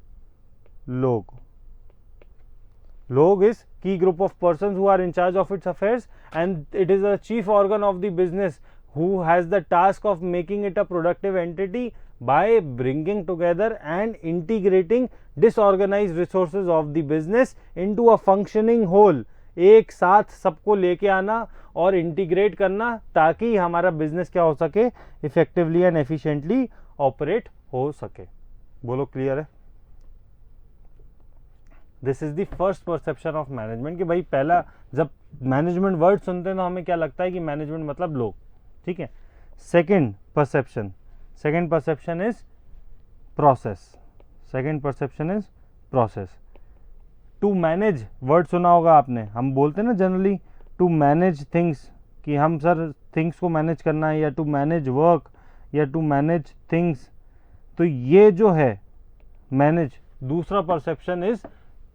Speaker 1: Log is key group of persons who are in charge of its affairs, and it is a chief organ of the business who has the task of making it a productive entity by bringing together and integrating disorganized resources of the business into a functioning whole. एक साथ सबको लेके आना और integrate करना ताकि हमारा business क्या हो सके, इफेक्टिवली एंड एफिशिएंटली ऑपरेट हो सके। बोलो क्लियर है? This is the first perception of management कि भाई पहला जब मैनेजमेंट वर्ड सुनते हैं तो हमें क्या लगता है कि मैनेजमेंट मतलब लोग, ठीक है। Second perception is process. To manage word सुना होगा आपने, हम बोलते हैं ना जनरली टू मैनेज थिंग्स, कि हम सर थिंग्स को मैनेज करना है या टू मैनेज वर्क या टू मैनेज थिंग्स। तो ये जो है मैनेज, दूसरा परसेप्शन इज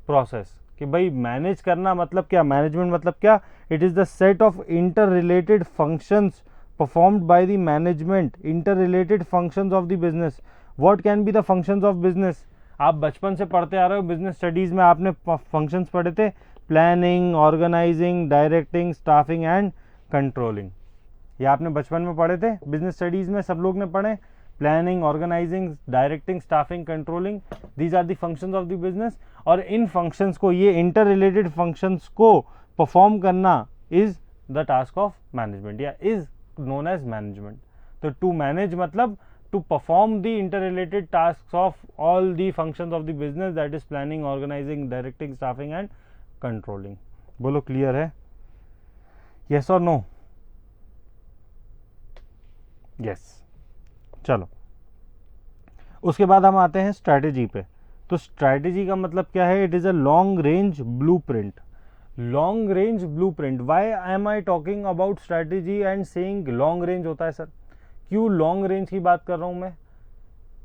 Speaker 1: प्रोसेस, कि भाई मैनेज करना मतलब क्या, मैनेजमेंट मतलब क्या, it is the set of inter related functions performed by the management, inter related functions of the business. What can be the functions of business? आप बचपन से पढ़ते आ रहे हो, बिजनेस स्टडीज़ में आपने फंक्शंस पढ़े थे, planning, organising, directing, staffing and controlling. ये आपने बचपन में पढ़े थे, बिजनेस स्टडीज़ में सब लोग ने पढ़े। Planning, organising, directing, staffing, controlling, these are the functions of the business. और इन फंक्शंस को, ये इंटर रिलेटेड फंक्शंस को परफॉर्म करना is the task of management या इज नोन एज मैनेजमेंट। तो टू मैनेज मतलब to perform the inter related task of all the functions of the business, that is planning, organising, directing, staffing and controlling. बोलो clear है? Yes और no? Yes. चलो उसके बाद हम आते हैं स्ट्रैटेजी पे। तो स्ट्रैटेजी का मतलब क्या है? It is a long range blueprint. Long range blueprint, why am I talking about strategy and saying long range होता है सर? क्यों लॉन्ग रेंज की बात कर रहा हूँ मैं?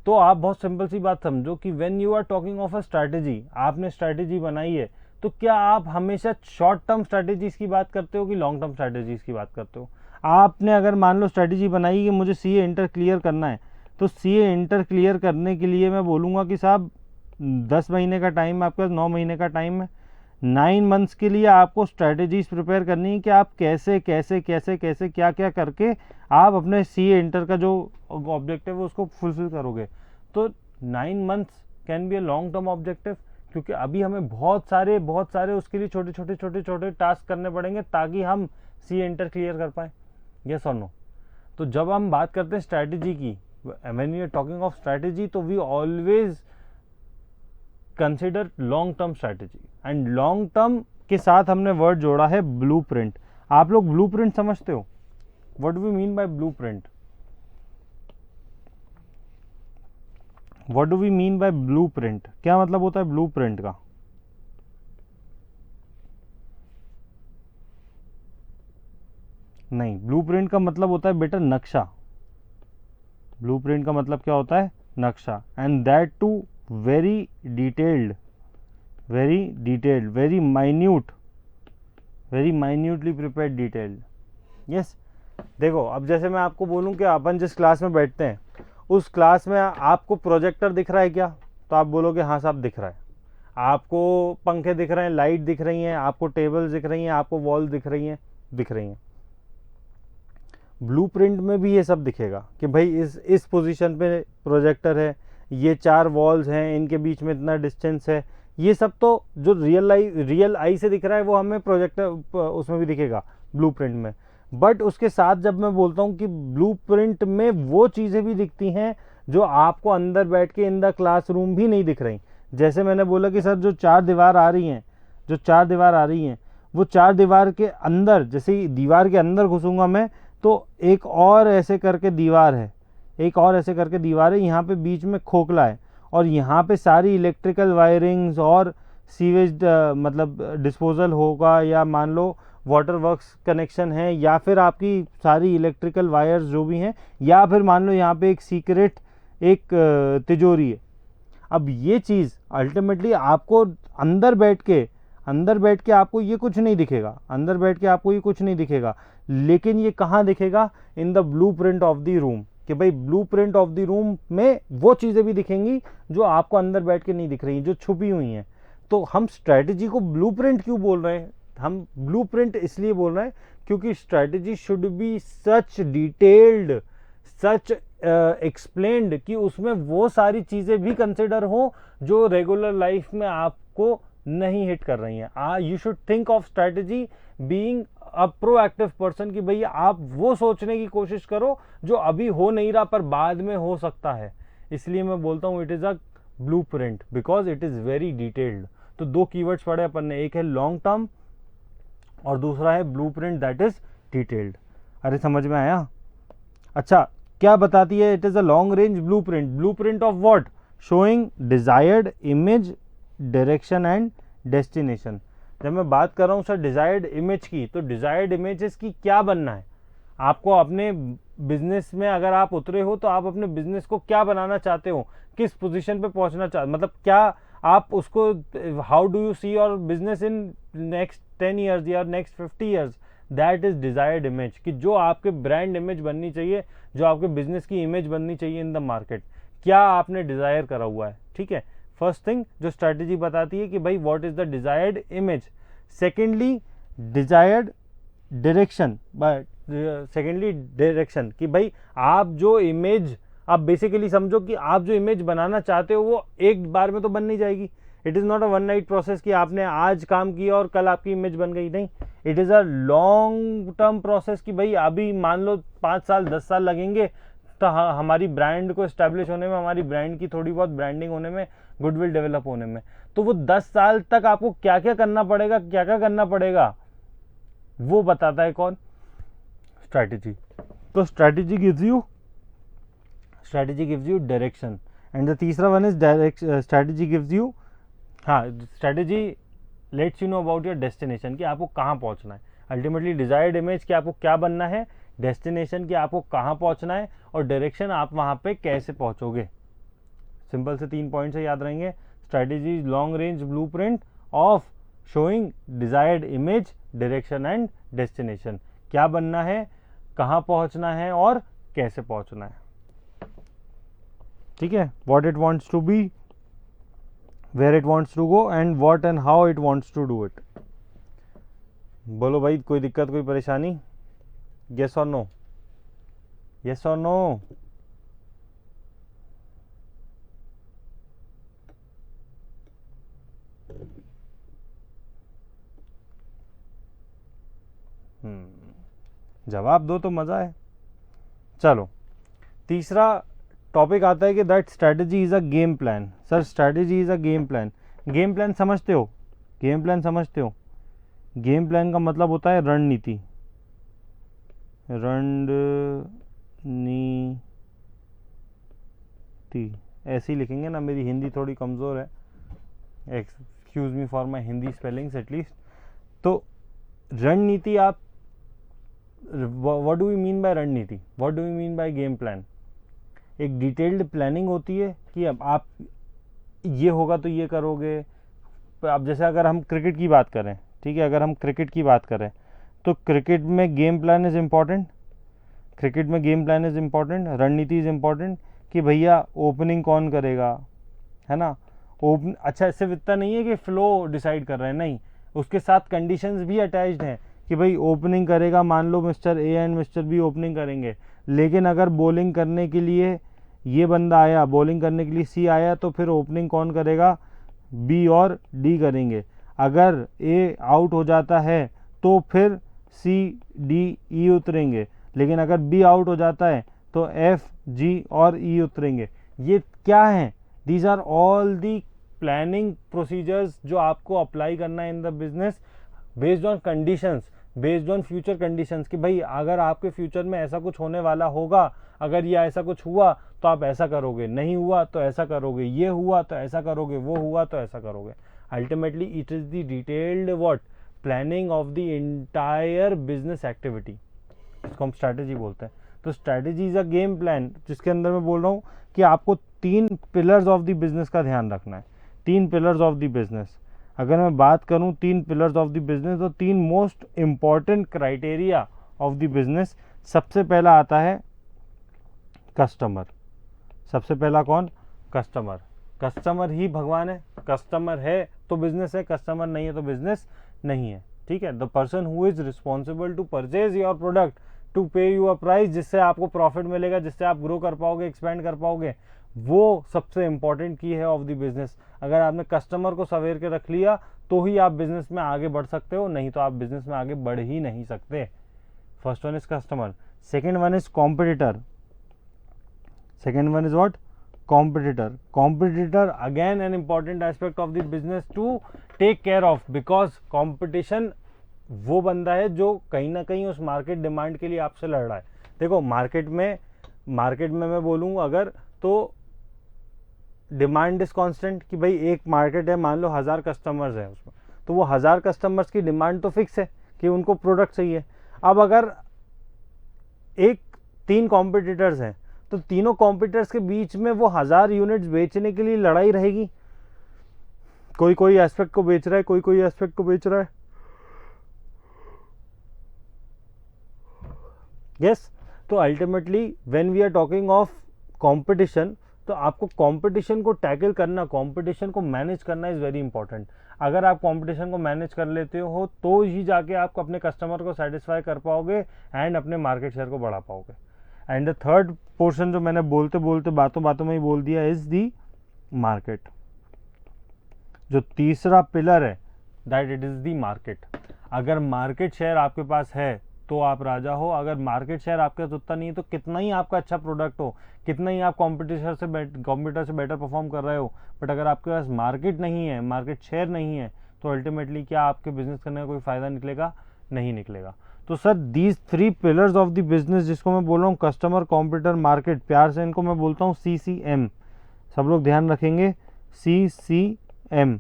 Speaker 1: तो आप बहुत सिंपल सी बात समझो कि when you are talking of a strategy, आपने स्ट्रैटेजी बनाई है, तो क्या आप हमेशा शॉर्ट टर्म स्ट्रैटेजीज की बात करते हो कि लॉन्ग टर्म स्ट्रैटेजीज की बात करते हो? आपने अगर मान लो स्ट्रैटेजी बनाई कि मुझे सीए इंटर क्लियर करना है, तो सीए इंटर क्लियर करने के लिए मैं बोलूँगा कि साहब 10 महीने का टाइम है आपके पास, 9 महीने का टाइम है,
Speaker 2: 9 मंथ्स के लिए आपको स्ट्रैटेजीज प्रिपेयर करनी है कि आप कैसे कैसे कैसे कैसे क्या क्या करके आप अपने CA इंटर का जो ऑब्जेक्टिव है उसको फुलफिल करोगे। तो 9 months can be a long term objective, क्योंकि अभी हमें बहुत सारे उसके लिए छोटे टास्क करने पड़ेंगे ताकि हम CA इंटर क्लियर कर पाए। यस और नो? तो जब हम बात करते हैं स्ट्रैटेजी की, when we are talking of strategy, तो we always consider long term strategy, and long term के साथ हमने वर्ड जोड़ा है ब्लूप्रिंट। आप लोग ब्लूप्रिंट समझते हो? What do we mean by blueprint? What do we mean by blueprint? क्या मतलब होता है ब्लूप्रिंट का? नहीं, ब्लूप्रिंट का मतलब होता है बेटा नक्शा। ब्लूप्रिंट का मतलब क्या होता है? नक्शा। And that too very detailed, very minutely prepared detailed. Yes, देखो अब जैसे मैं आपको बोलूं कि अपन जिस क्लास में बैठते हैं उस क्लास में आपको प्रोजेक्टर दिख रहा है क्या? तो आप बोलोगे हाँ साहब दिख रहा है। आपको पंखे दिख रहे हैं, लाइट दिख रही हैं, आपको टेबल दिख रही हैं, आपको वॉल दिख रही हैं। ब्लूप्रिंट में भी ये सब दिखेगा कि भाई इस पोजीशन पे प्रोजेक्टर है, ये 4 वॉल्स हैं, इनके बीच में इतना डिस्टेंस है। ये सब तो जो रियल आई से दिख रहा है वो हमें प्रोजेक्टर उसमें भी दिखेगा ब्लूप्रिंट में। बट उसके साथ जब मैं बोलता हूँ कि ब्लूप्रिंट में वो चीज़ें भी दिखती हैं जो आपको अंदर बैठ के इन द क्लासरूम भी नहीं दिख रही। जैसे मैंने बोला कि सर जो 4 दीवार आ रही हैं, वो 4 दीवार के अंदर, जैसे ही दीवार के अंदर घुसूंगा मैं तो एक और ऐसे करके दीवार है, यहाँ पे बीच में खोखला है, और यहाँ पे सारी इलेक्ट्रिकल वायरिंग्स और सीवेज मतलब डिस्पोजल होगा, या मान लो वाटर वर्क्स कनेक्शन है, या फिर आपकी सारी इलेक्ट्रिकल वायर्स जो भी हैं, या फिर मान लो यहाँ पे एक सीक्रेट एक तिजोरी है। अब ये चीज़ अल्टीमेटली आपको अंदर बैठ के आपको ये कुछ नहीं दिखेगा, लेकिन ये कहाँ दिखेगा? In the blueprint of the room. कि भाई ब्लूप्रिंट ऑफ द रूम में वो चीज़ें भी दिखेंगी जो आपको अंदर बैठ के नहीं दिख रही, जो छुपी हुई हैं। तो हम स्ट्रैटेजी को ब्लूप्रिंट क्यों बोल रहे हैं? हम ब्लूप्रिंट इसलिए बोल रहे हैं क्योंकि strategy should be such detailed, such explained कि उसमें वो सारी चीज़ें भी कंसिडर हो जो रेगुलर लाइफ में आपको नहीं हिट कर रही हैं। You should think of strategy being a proactive person, कि भाई आप वो सोचने की कोशिश करो जो अभी हो नहीं रहा पर बाद में हो सकता है। इसलिए मैं बोलता हूँ it is a blueprint because it is very detailed. तो 2 कीवर्ड्स पढ़े अपन ने, एक है लॉन्ग टर्म और दूसरा है ब्लूप्रिंट दैट इज डिटेल्ड। अरे समझ में आया? अच्छा, क्या बताती है? It is a long range blueprint of what? Showing desired image, direction and destination. जब मैं बात कर रहा हूँ सर डिजायर्ड इमेज की, तो डिजायर्ड इमेजेस की क्या बनना है आपको? अपने बिजनेस में अगर आप उतरे हो तो आप अपने बिजनेस को क्या बनाना चाहते हो, किस पोजीशन पे पहुंचना चाहते, मतलब क्या आप उसको, how do you see your business in next 10 years या next 50 years? That is desired image. कि जो आपके ब्रांड इमेज बननी चाहिए, जो आपके बिजनेस की इमेज बननी चाहिए इन द मार्केट, क्या आपने डिजायर करा हुआ है? ठीक है, फर्स्ट थिंग जो स्ट्रैटेजी बताती है कि भाई what is the desired image. Secondly desired direction, कि भाई आप जो इमेज, आप बेसिकली समझो कि आप जो इमेज बनाना चाहते हो वो एक बार में तो बन नहीं जाएगी। It is not a one night process कि आपने आज काम किया और कल आपकी इमेज बन गई, नहीं। It is a long term process कि भाई अभी मान लो 5 साल 10 साल लगेंगे तो हमारी ब्रांड को एस्टैब्लिश होने में, हमारी ब्रांड की थोड़ी बहुत ब्रांडिंग होने में, गुडविल डेवलप होने में। तो वो 10 साल तक आपको क्या क्या करना पड़ेगा वो बताता है कौन? स्ट्रैटेजी। तो strategy gives you direction, and the तीसरा one is strategy gives you, strategy lets you know about your destination, कि आपको कहाँ पहुँचना है। अल्टीमेटली डिजायर्ड इमेज कि आपको क्या बनना है, डेस्टिनेशन कि आपको कहाँ पहुँचना है, और डायरेक्शन आप वहाँ पे कैसे पहुँचोगे। सिंपल से 3 पॉइंट से याद रहेंगे। Strategy long range blueprint of showing desired image, direction and destination. क्या बनना है, कहाँ पहुँचना है और कैसे पहुँचना है। ठीक है, what it wants to be, where it wants to go and what and how it wants to do it. बोलो भाई, कोई दिक्कत, कोई परेशानी? Yes or no? Yes or no? जवाब दो तो मज़ा है। चलो, तीसरा टॉपिक आता है कि that strategy is a game plan. Sir, strategy is a game plan. Game plan समझते हो? गेम प्लान समझते हो? गेम प्लान का मतलब होता है रणनीति। रणनीति ऐसे ही लिखेंगे ना, मेरी हिंदी थोड़ी कमज़ोर है, excuse me for my Hindi spellings at least. तो रणनीति, आप what do we mean by rananiti, what do we mean by game plan? एक डिटेल्ड प्लानिंग होती है कि अब आप ये होगा तो ये करोगे। अब जैसे अगर हम क्रिकेट की बात करें, ठीक है, अगर हम क्रिकेट की बात करें तो क्रिकेट में game plan is important. Cricket में गेम प्लान इज़ इम्पॉर्टेंट, रणनीति इज़ इम्पॉर्टेंट कि भैया ओपनिंग कौन करेगा, है ना। अच्छा, सिर्फ इतना नहीं है कि फ्लो डिसाइड कर रहे हैं, नहीं, उसके साथ कंडीशंस भी अटैच्ड हैं कि भाई ओपनिंग करेगा, मान लो mister A and mister B opening करेंगे, लेकिन अगर बॉलिंग करने के लिए ये बंदा आया, बॉलिंग करने के लिए सी आया, तो फिर ओपनिंग कौन करेगा? बी और डी करेंगे। अगर ए आउट हो जाता है तो फिर सी डी ई उतरेंगे, लेकिन अगर बी आउट हो जाता है तो एफ जी और ई उतरेंगे। ये क्या है? These are all the planning procedures जो आपको अप्लाई करना है in the business based on conditions, based on future conditions, कि भाई अगर आपके फ्यूचर में ऐसा कुछ होने वाला होगा, अगर ये ऐसा कुछ हुआ तो आप ऐसा करोगे, नहीं हुआ तो ऐसा करोगे, ये हुआ तो ऐसा करोगे, वो हुआ तो ऐसा करोगे। Ultimately it is the detailed what planning of the entire business activity, इसको हम स्ट्रैटेजी बोलते हैं। तो strategy is a game plan, जिसके अंदर मैं बोल रहा हूँ कि आपको 3 पिलर्स ऑफ द बिजनेस का ध्यान रखना है। 3 पिलर्स ऑफ द बिजनेस, अगर मैं बात करूं 3 पिलर्स ऑफ द बिजनेस, तो 3 most important criteria of the business. सबसे पहला आता है कस्टमर। सबसे पहला कौन? कस्टमर। कस्टमर ही भगवान है। कस्टमर है तो बिजनेस है, कस्टमर नहीं है तो बिजनेस नहीं है, ठीक है। The person who is responsible to purchase your product, to pay you a price, जिससे आपको प्रॉफिट मिलेगा, जिससे आप ग्रो कर पाओगे, एक्सपेंड कर पाओगे, वो सबसे इंपॉर्टेंट की है ऑफ द बिजनेस। अगर आपने कस्टमर को सवेर के रख लिया तो ही आप बिजनेस में आगे बढ़ सकते हो, नहीं तो आप बिजनेस में आगे बढ़ ही नहीं सकते। First one is customer. Second one is competitor. Second one is what? Competitor. Competitor again an important aspect of the business to take care of, because competition वो बंदा है जो कहीं ना कहीं उस मार्केट डिमांड के लिए आपसे लड़ रहा है। देखो, मार्केट में मैं बोलूँ अगर, तो डिमांड इज कांस्टेंट, कि भाई एक मार्केट है, मान लो 1000 कस्टमर्स हैं उसमें, तो वो 1000 कस्टमर्स की डिमांड तो फिक्स है कि उनको प्रोडक्ट चाहिए। अब अगर 3 कॉम्पिटिटर्स हैं तो तीनों कॉम्पिटिटर्स के बीच में वो 1000 यूनिट्स बेचने के लिए लड़ाई रहेगी। कोई एस्पेक्ट को बेच रहा है, कोई एस्पेक्ट को बेच रहा है। यस, तो ultimately when we are talking of competition, तो आपको कंपटीशन को टैकल करना, कंपटीशन को मैनेज करना इज़ वेरी इंपॉर्टेंट। अगर आप कंपटीशन को मैनेज कर लेते हो तो ही जाके आप अपने कस्टमर को सेटिस्फाई कर पाओगे एंड अपने मार्केट शेयर को बढ़ा पाओगे। एंड द थर्ड पोर्शन जो मैंने बोलते बोलते बातों में ही बोल दिया इज दी मार्केट। जो तीसरा पिलर है that it is the market. अगर मार्केट शेयर आपके पास है तो आप राजा हो। अगर मार्केट शेयर आपके पास उतना नहीं है तो कितना ही आपका अच्छा प्रोडक्ट हो, कितना ही आप कॉम्पिटिटर से बेटर परफॉर्म कर रहे हो, बट अगर आपके पास मार्केट नहीं है, मार्केट शेयर नहीं है, तो अल्टीमेटली क्या आपके बिजनेस करने का कोई फ़ायदा निकलेगा? नहीं निकलेगा। तो sir these 3 pillars of the business, जिसको मैं बोल रहा हूँ कस्टमर, कॉम्पिटिटर, मार्केट, प्यार से इनको मैं बोलता हूँ CCM। सब लोग ध्यान रखेंगे, CCM।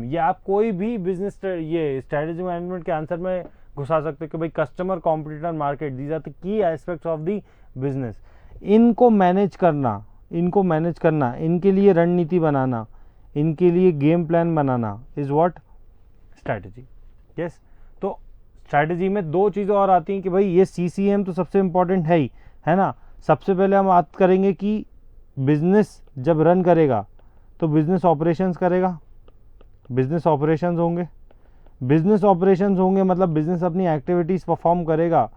Speaker 2: ये आप कोई भी बिजनेस ये स्ट्रेटेजी मैनेजमेंट के आंसर में घुसा सकते हो कि भाई customer, competitor, market, these are the key aspects of the business. इनको मैनेज करना, इनके लिए रणनीति बनाना, इनके लिए गेम प्लान बनाना इज व्हाट? स्ट्रैटेजी। यस, तो स्ट्रैटेजी में 2 चीज़ें और आती हैं कि भाई ये CCM तो सबसे इंपॉर्टेंट है ही, है ना। सबसे पहले हम बात करेंगे कि बिजनेस जब रन करेगा तो बिजनेस ऑपरेशंस करेगा, बिजनेस ऑपरेशंस होंगे, बिजनेस ऑपरेशंस होंगे मतलब बिजनेस अपनी एक्टिविटीज़ परफॉर्म करेगा।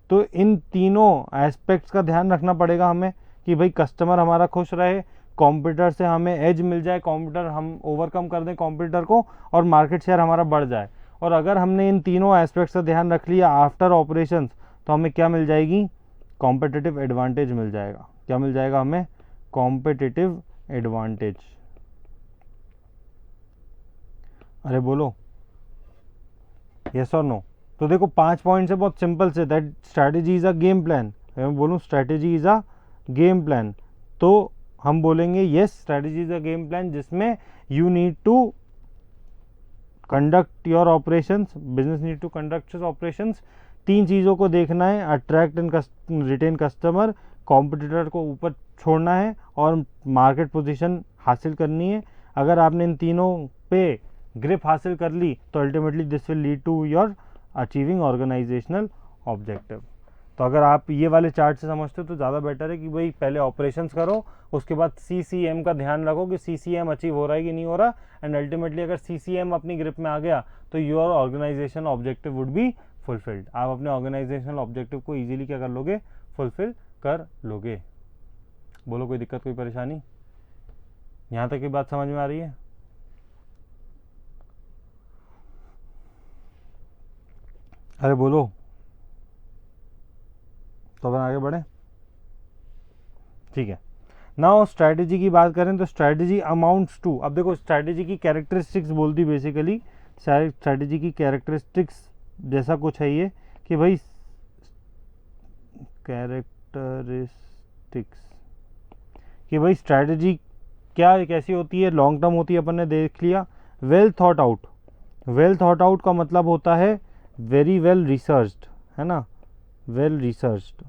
Speaker 2: तो इन तीनों एस्पेक्ट्स का ध्यान रखना पड़ेगा हमें कि भाई कस्टमर हमारा खुश रहे, कॉम्पिटिटर से हमें एज मिल जाए, कॉम्पिटिटर हम ओवरकम कर दें कॉम्पिटिटर को, और मार्केट शेयर हमारा बढ़ जाए। और अगर हमने इन तीनों एस्पेक्ट्स का ध्यान रख लिया आफ्टर ऑपरेशंस, तो हमें क्या मिल जाएगी, कॉम्पिटिटिव एडवांटेज मिल जाएगा। क्या मिल जाएगा हमें, कॉम्पिटिटिव एडवांटेज। अरे बोलो यस और नो। तो देखो 5 पॉइंट्स है, बहुत सिंपल से, that strategy is a game plan. मैं बोलूँ strategy is a game plan, तो हम बोलेंगे yes strategy is a game plan, जिसमें you need to conduct your operations, business need to conduct operations. 3 चीज़ों को देखना है, attract and retain customer, competitor को ऊपर छोड़ना है, और मार्केट पोजीशन हासिल करनी है। अगर आपने इन तीनों पे ग्रिप हासिल कर ली तो ultimately this will lead to your achieving organisational objective. तो अगर आप ये वाले चार्ट से समझते हो तो ज़्यादा बेटर है कि भाई पहले ऑपरेशंस करो, उसके बाद CCM का ध्यान रखो कि CCM अचीव हो रहा है कि नहीं हो रहा, एंड अल्टीमेटली अगर CCM अपनी ग्रिप में आ गया तो your organisation objective would be fulfilled. आप अपने ऑर्गेनाइजेशनल ऑब्जेक्टिव को ईजिली क्या कर लोगे, फुलफिल कर लोगे। बोलो कोई दिक्कत, कोई परेशानी? यहाँ तक की बात समझ में आ रही है? अरे बोलो, तो अपन आगे बढ़े। ठीक है, नाउ स्ट्रैटेजी की बात करें तो स्ट्रैटेजी अमाउंट्स टू, अब देखो स्ट्रैटेजी की कैरेक्टरिस्टिक्स बोलती बेसिकली, स्ट्रैटेजी की कैरेक्टरिस्टिक्स जैसा कुछ है ये कि भाई कैरेक्टरिस्टिक्स कि भाई स्ट्रैटेजी क्या कैसी होती है, लॉन्ग टर्म होती है, अपन ने देख लिया। Well thought out, well thought out का मतलब होता है वेरी वेल रिसर्च्ड, है ना, वेल रिसर्च्ड।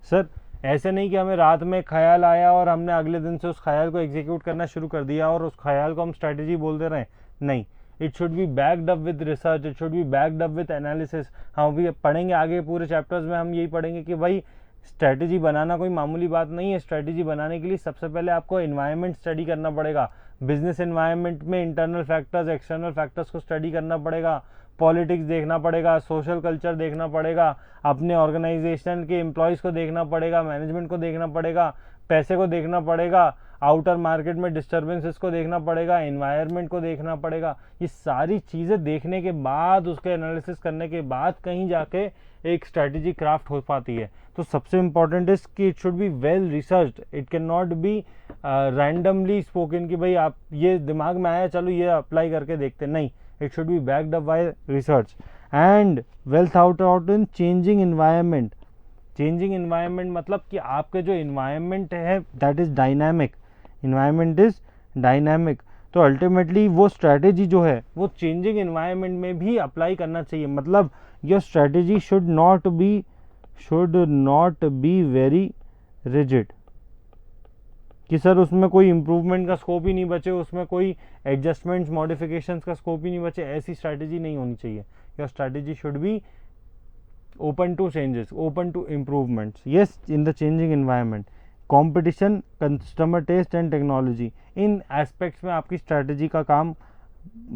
Speaker 2: सर ऐसे नहीं कि हमें रात में ख्याल आया और हमने अगले दिन से उस ख्याल को एग्जीक्यूट करना शुरू कर दिया और उस ख्याल को हम स्ट्रैटेजी बोल दे रहे हैं, नहीं। It should B backed up with research, it should B backed up with analysis. हम भी पढ़ेंगे आगे पूरे चैप्टर्स में, हम यही पढ़ेंगे कि भाई स्ट्रैटेजी बनाना कोई मामूली बात नहीं है। स्ट्रैटेजी बनाने के लिए सबसे पहले आपको एनवायरनमेंट स्टडी करना पड़ेगा। बिजनेस एनवायरनमेंट में इंटरनल फैक्टर्स, एक्सटर्नल फैक्टर्स को स्टडी करना पड़ेगा, पॉलिटिक्स देखना पड़ेगा, सोशल कल्चर देखना पड़ेगा, अपने ऑर्गेनाइजेशन के एम्प्लॉयज़ को देखना पड़ेगा, मैनेजमेंट को देखना पड़ेगा, पैसे को देखना पड़ेगा, आउटर मार्केट में डिस्टर्बेंसेस को देखना पड़ेगा, एनवायरनमेंट को देखना पड़ेगा। ये सारी चीज़ें देखने के बाद, उसके एनालिसिस करने के बाद कहीं जाके एक स्ट्रैटेजी क्राफ्ट हो पाती है। तो सबसे इंपॉर्टेंट इज कि it should be well researched, it can not be randomly spoken कि भाई आप ये दिमाग में आया चलो ये अप्लाई करके देखते, नहीं। It should B backed up bye research and well thought out in changing environment. Changing environment मतलब कि आपके जो इन्वायरमेंट है that is dynamic, environment is dynamic. तो अल्टीमेटली वो स्ट्रैटेजी जो है वो चेंजिंग इन्वायरमेंट में भी अप्लाई करना चाहिए। मतलब your strategy should not be very rigid कि सर उसमें कोई इम्प्रूवमेंट का स्कोप ही नहीं बचे, उसमें कोई एडजस्टमेंट्स मॉडिफिकेशंस का स्कोप ही नहीं बचे, ऐसी स्ट्रैटेजी नहीं होनी चाहिए। Your strategy should be open to changes, open to improvements, yes, in the changing environment, competition, customer taste and technology। In aspects में आपकी स्ट्रैटेजी का काम,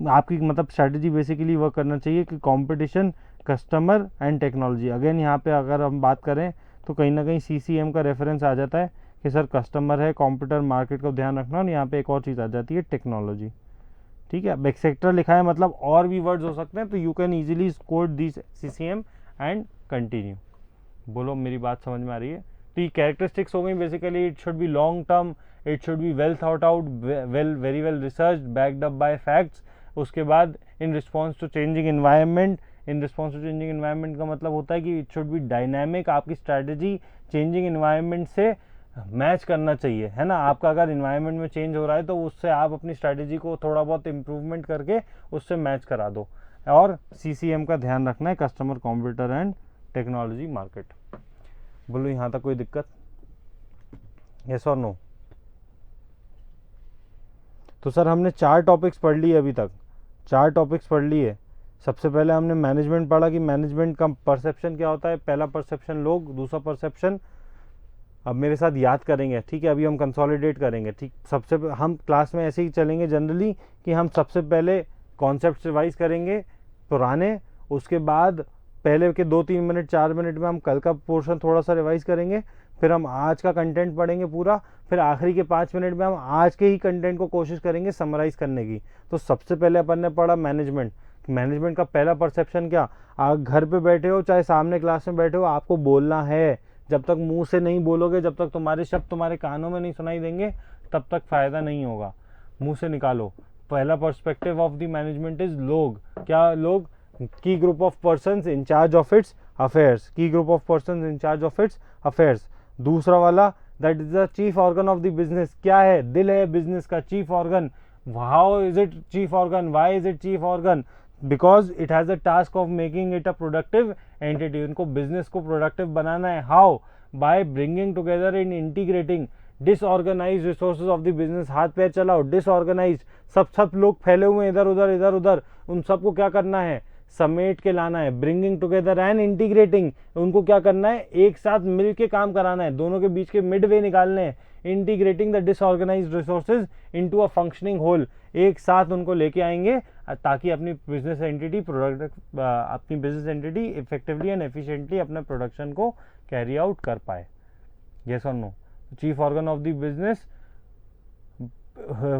Speaker 2: आपकी मतलब स्ट्रैटेजी बेसिकली वर्क करना चाहिए कि competition, customer and technology. Again यहाँ पे अगर हम बात करें तो कहीं ना कहीं CCM का रेफरेंस आ जाता है कि सर कस्टमर है, कंप्यूटर, मार्केट को ध्यान रखना, और यहाँ पे एक और चीज़ आ जाती है टेक्नोलॉजी। ठीक है, अब एक्सेक्टर लिखा है मतलब और भी वर्ड्स हो सकते हैं, तो you can easily code this CCM and continue. बोलो मेरी बात समझ में आ रही है? तो ये कैरेक्टरिस्टिक्स हो गई basically. It should be long term, it should be well thought out, very well research, backed up by facts. उसके बाद in response to changing environment, in response to changing environment का मतलब होता है कि इट शुड बी डायनामिक। आपकी strategy changing environment से match करना चाहिए, है ना। आपका अगर इन्वायरमेंट में चेंज हो रहा है तो उससे आप अपनी स्ट्रैटेजी को थोड़ा बहुत इम्प्रूवमेंट करके उससे मैच करा दो। और CCM का ध्यान रखना है, customer, computer and technology, market. बोलो यहाँ तक कोई दिक्कत? यस और नो? तो सर हमने 4 टॉपिक्स पढ़ लिए अभी तक, 4 टॉपिक्स पढ़ लिए। सबसे पहले हमने मैनेजमेंट पढ़ा कि मैनेजमेंट का परसेप्शन क्या होता है। पहला परसेप्शन लोग, दूसरा परसेप्शन अब मेरे साथ याद करेंगे, ठीक है, अभी हम कंसोलिडेट करेंगे, ठीक। सबसे हम क्लास में ऐसे ही चलेंगे जनरली कि हम सबसे पहले कॉन्सेप्ट रिवाइज करेंगे पुराने, उसके बाद पहले के 2-3 मिनट 4 मिनट में हम कल का पोर्शन थोड़ा सा रिवाइज करेंगे, फिर हम आज का कंटेंट पढ़ेंगे पूरा, फिर आखिरी के 5 मिनट में हम आज के ही कंटेंट को कोशिश करेंगे समराइज करने की। तो सबसे पहले अपन ने पढ़ा मैनेजमेंट। मैनेजमेंट का पहला परसेप्शन क्या, आप घर पे बैठे हो चाहे सामने क्लास में बैठे हो, आपको बोलना है। जब तक मुंह से नहीं बोलोगे, जब तक तुम्हारे शब्द तुम्हारे कानों में नहीं सुनाई देंगे, तब तक फायदा नहीं होगा। मुंह से निकालो। पहला perspective of the management is लोग। क्या लोग? की group of persons in charge of its affairs. की group of persons in charge of its affairs. दूसरा वाला, that is the chief organ of the business. क्या है? दिल है बिजनेस का, chief organ. How is it chief organ? Why is it chief organ? Because it has a task of making it a productive entity. उनको business को productive बनाना है। How? By bringing together in integrating disorganise resources of the business. हाथ पैर चलाओ, disorganise, सब लोग फैले हुए इधर उधर, उन सबको क्या करना है? समेट के लाना है। ब्रिंगिंग टुगेदर एंड इंटीग्रेटिंग, उनको क्या करना है? एक साथ मिल के काम कराना है, दोनों के बीच के मिडवे निकालने हैं। Integrating the disorganised resources into a functioning whole, एक साथ उनको लेके आएंगे ताकि अपनी business entity effectively and efficiently अपने प्रोडक्शन को कैरी आउट कर पाए। यस और no? Chief organ of the business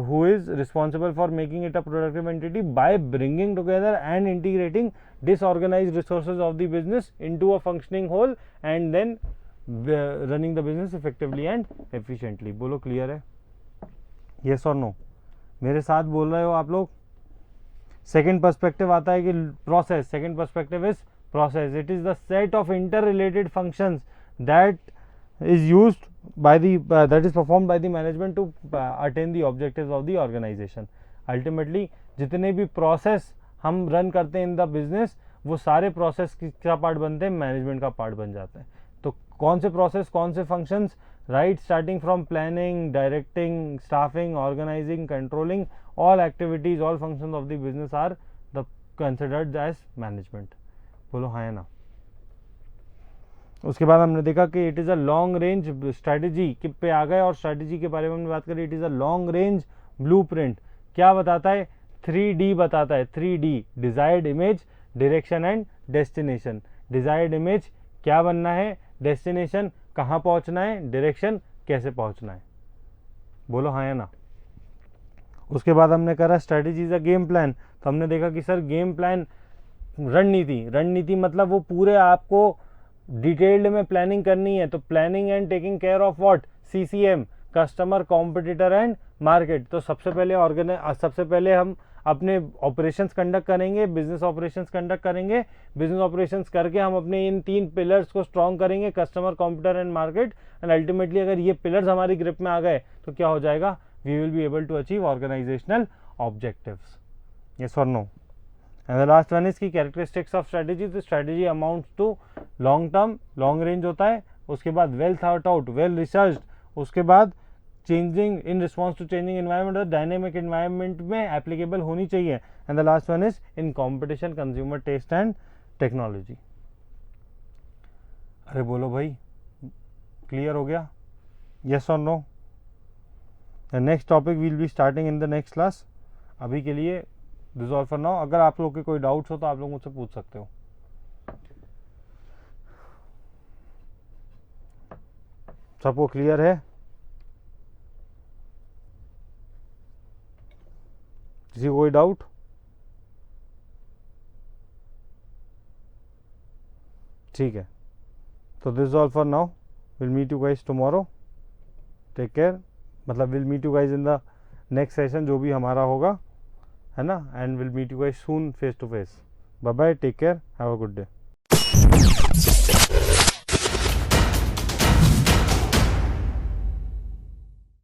Speaker 2: who is responsible for making it a productive entity by bringing together and integrating disorganized resources of the business into a functioning whole and then running the business effectively and efficiently। बोलो clear है? yes or no? मेरे साथ बोल रहे हो आप लोग? Second perspective आता है कि process. Second perspective is process. It is the set of inter related functions that is used by the that is performed by the management to attain the objectives of the organization। ultimately जितने भी process हम run करते हैं इन the business, वो सारे process का part बनते हैं, मैनेजमेंट का पार्ट बन जाते हैं। तो कौन से प्रोसेस, कौन से functions? Right, starting from planning, directing, staffing, organising, controlling, all activities, all functions of the business are the considered as management. बोलो हाँ या ना? उसके बाद हमने देखा कि it is a long range strategy पे आ गए, और स्ट्रैटेजी के बारे में हमने बात करी। It is a long range blueprint. क्या बताता है? 3D बताता है। 3D, desired image, direction and destination. Desired image क्या बनना है, डेस्टिनेशन कहाँ पहुँचना है, डायरेक्शन कैसे पहुँचना है। बोलो हाँ या ना? उसके बाद हमने करा strategy is a game plan. तो हमने देखा कि सर गेम प्लान, रणनीति मतलब वो पूरे आपको डिटेल्ड में प्लानिंग करनी है। तो planning and taking care of what? CCM, customer, competitor and market. तो सबसे पहले हम अपने ऑपरेशंस कंडक्ट करेंगे, बिजनेस ऑपरेशंस कंडक्ट करेंगे। बिजनेस ऑपरेशंस करके हम अपने इन 3 पिलर्स को स्ट्रॉन्ग करेंगे, customer, competitor and market. And ultimately अगर ये पिलर्स हमारी ग्रिप में आ गए तो क्या हो जाएगा? We will be able to achieve organisational objectives. Yes और no? And the last one is key characteristics of strategy. तो strategy amounts to long term, long range होता है। उसके बाद well thought out, well researched. उसके बाद changing in response to changing environment, dynamic environment में applicable होनी चाहिए। And the last one is in competition, consumer taste and technology. अरे बोलो भाई, क्लियर हो गया? यस और no? The next topic will be starting in the next class. अभी के लिए दिस ऑल फॉर नाउ। अगर आप लोग के कोई डाउट्स हो तो आप लोग मुझसे पूछ सकते हो। सबको क्लियर है? किसी को कोई डाउट? ठीक है, तो this all for now. Will meet you guys tomorrow. Take care. मतलब will meet you guys in the next session जो भी हमारा होगा, है ना। And will meet you guys soon face to face. Bye bye, take care, have a good day.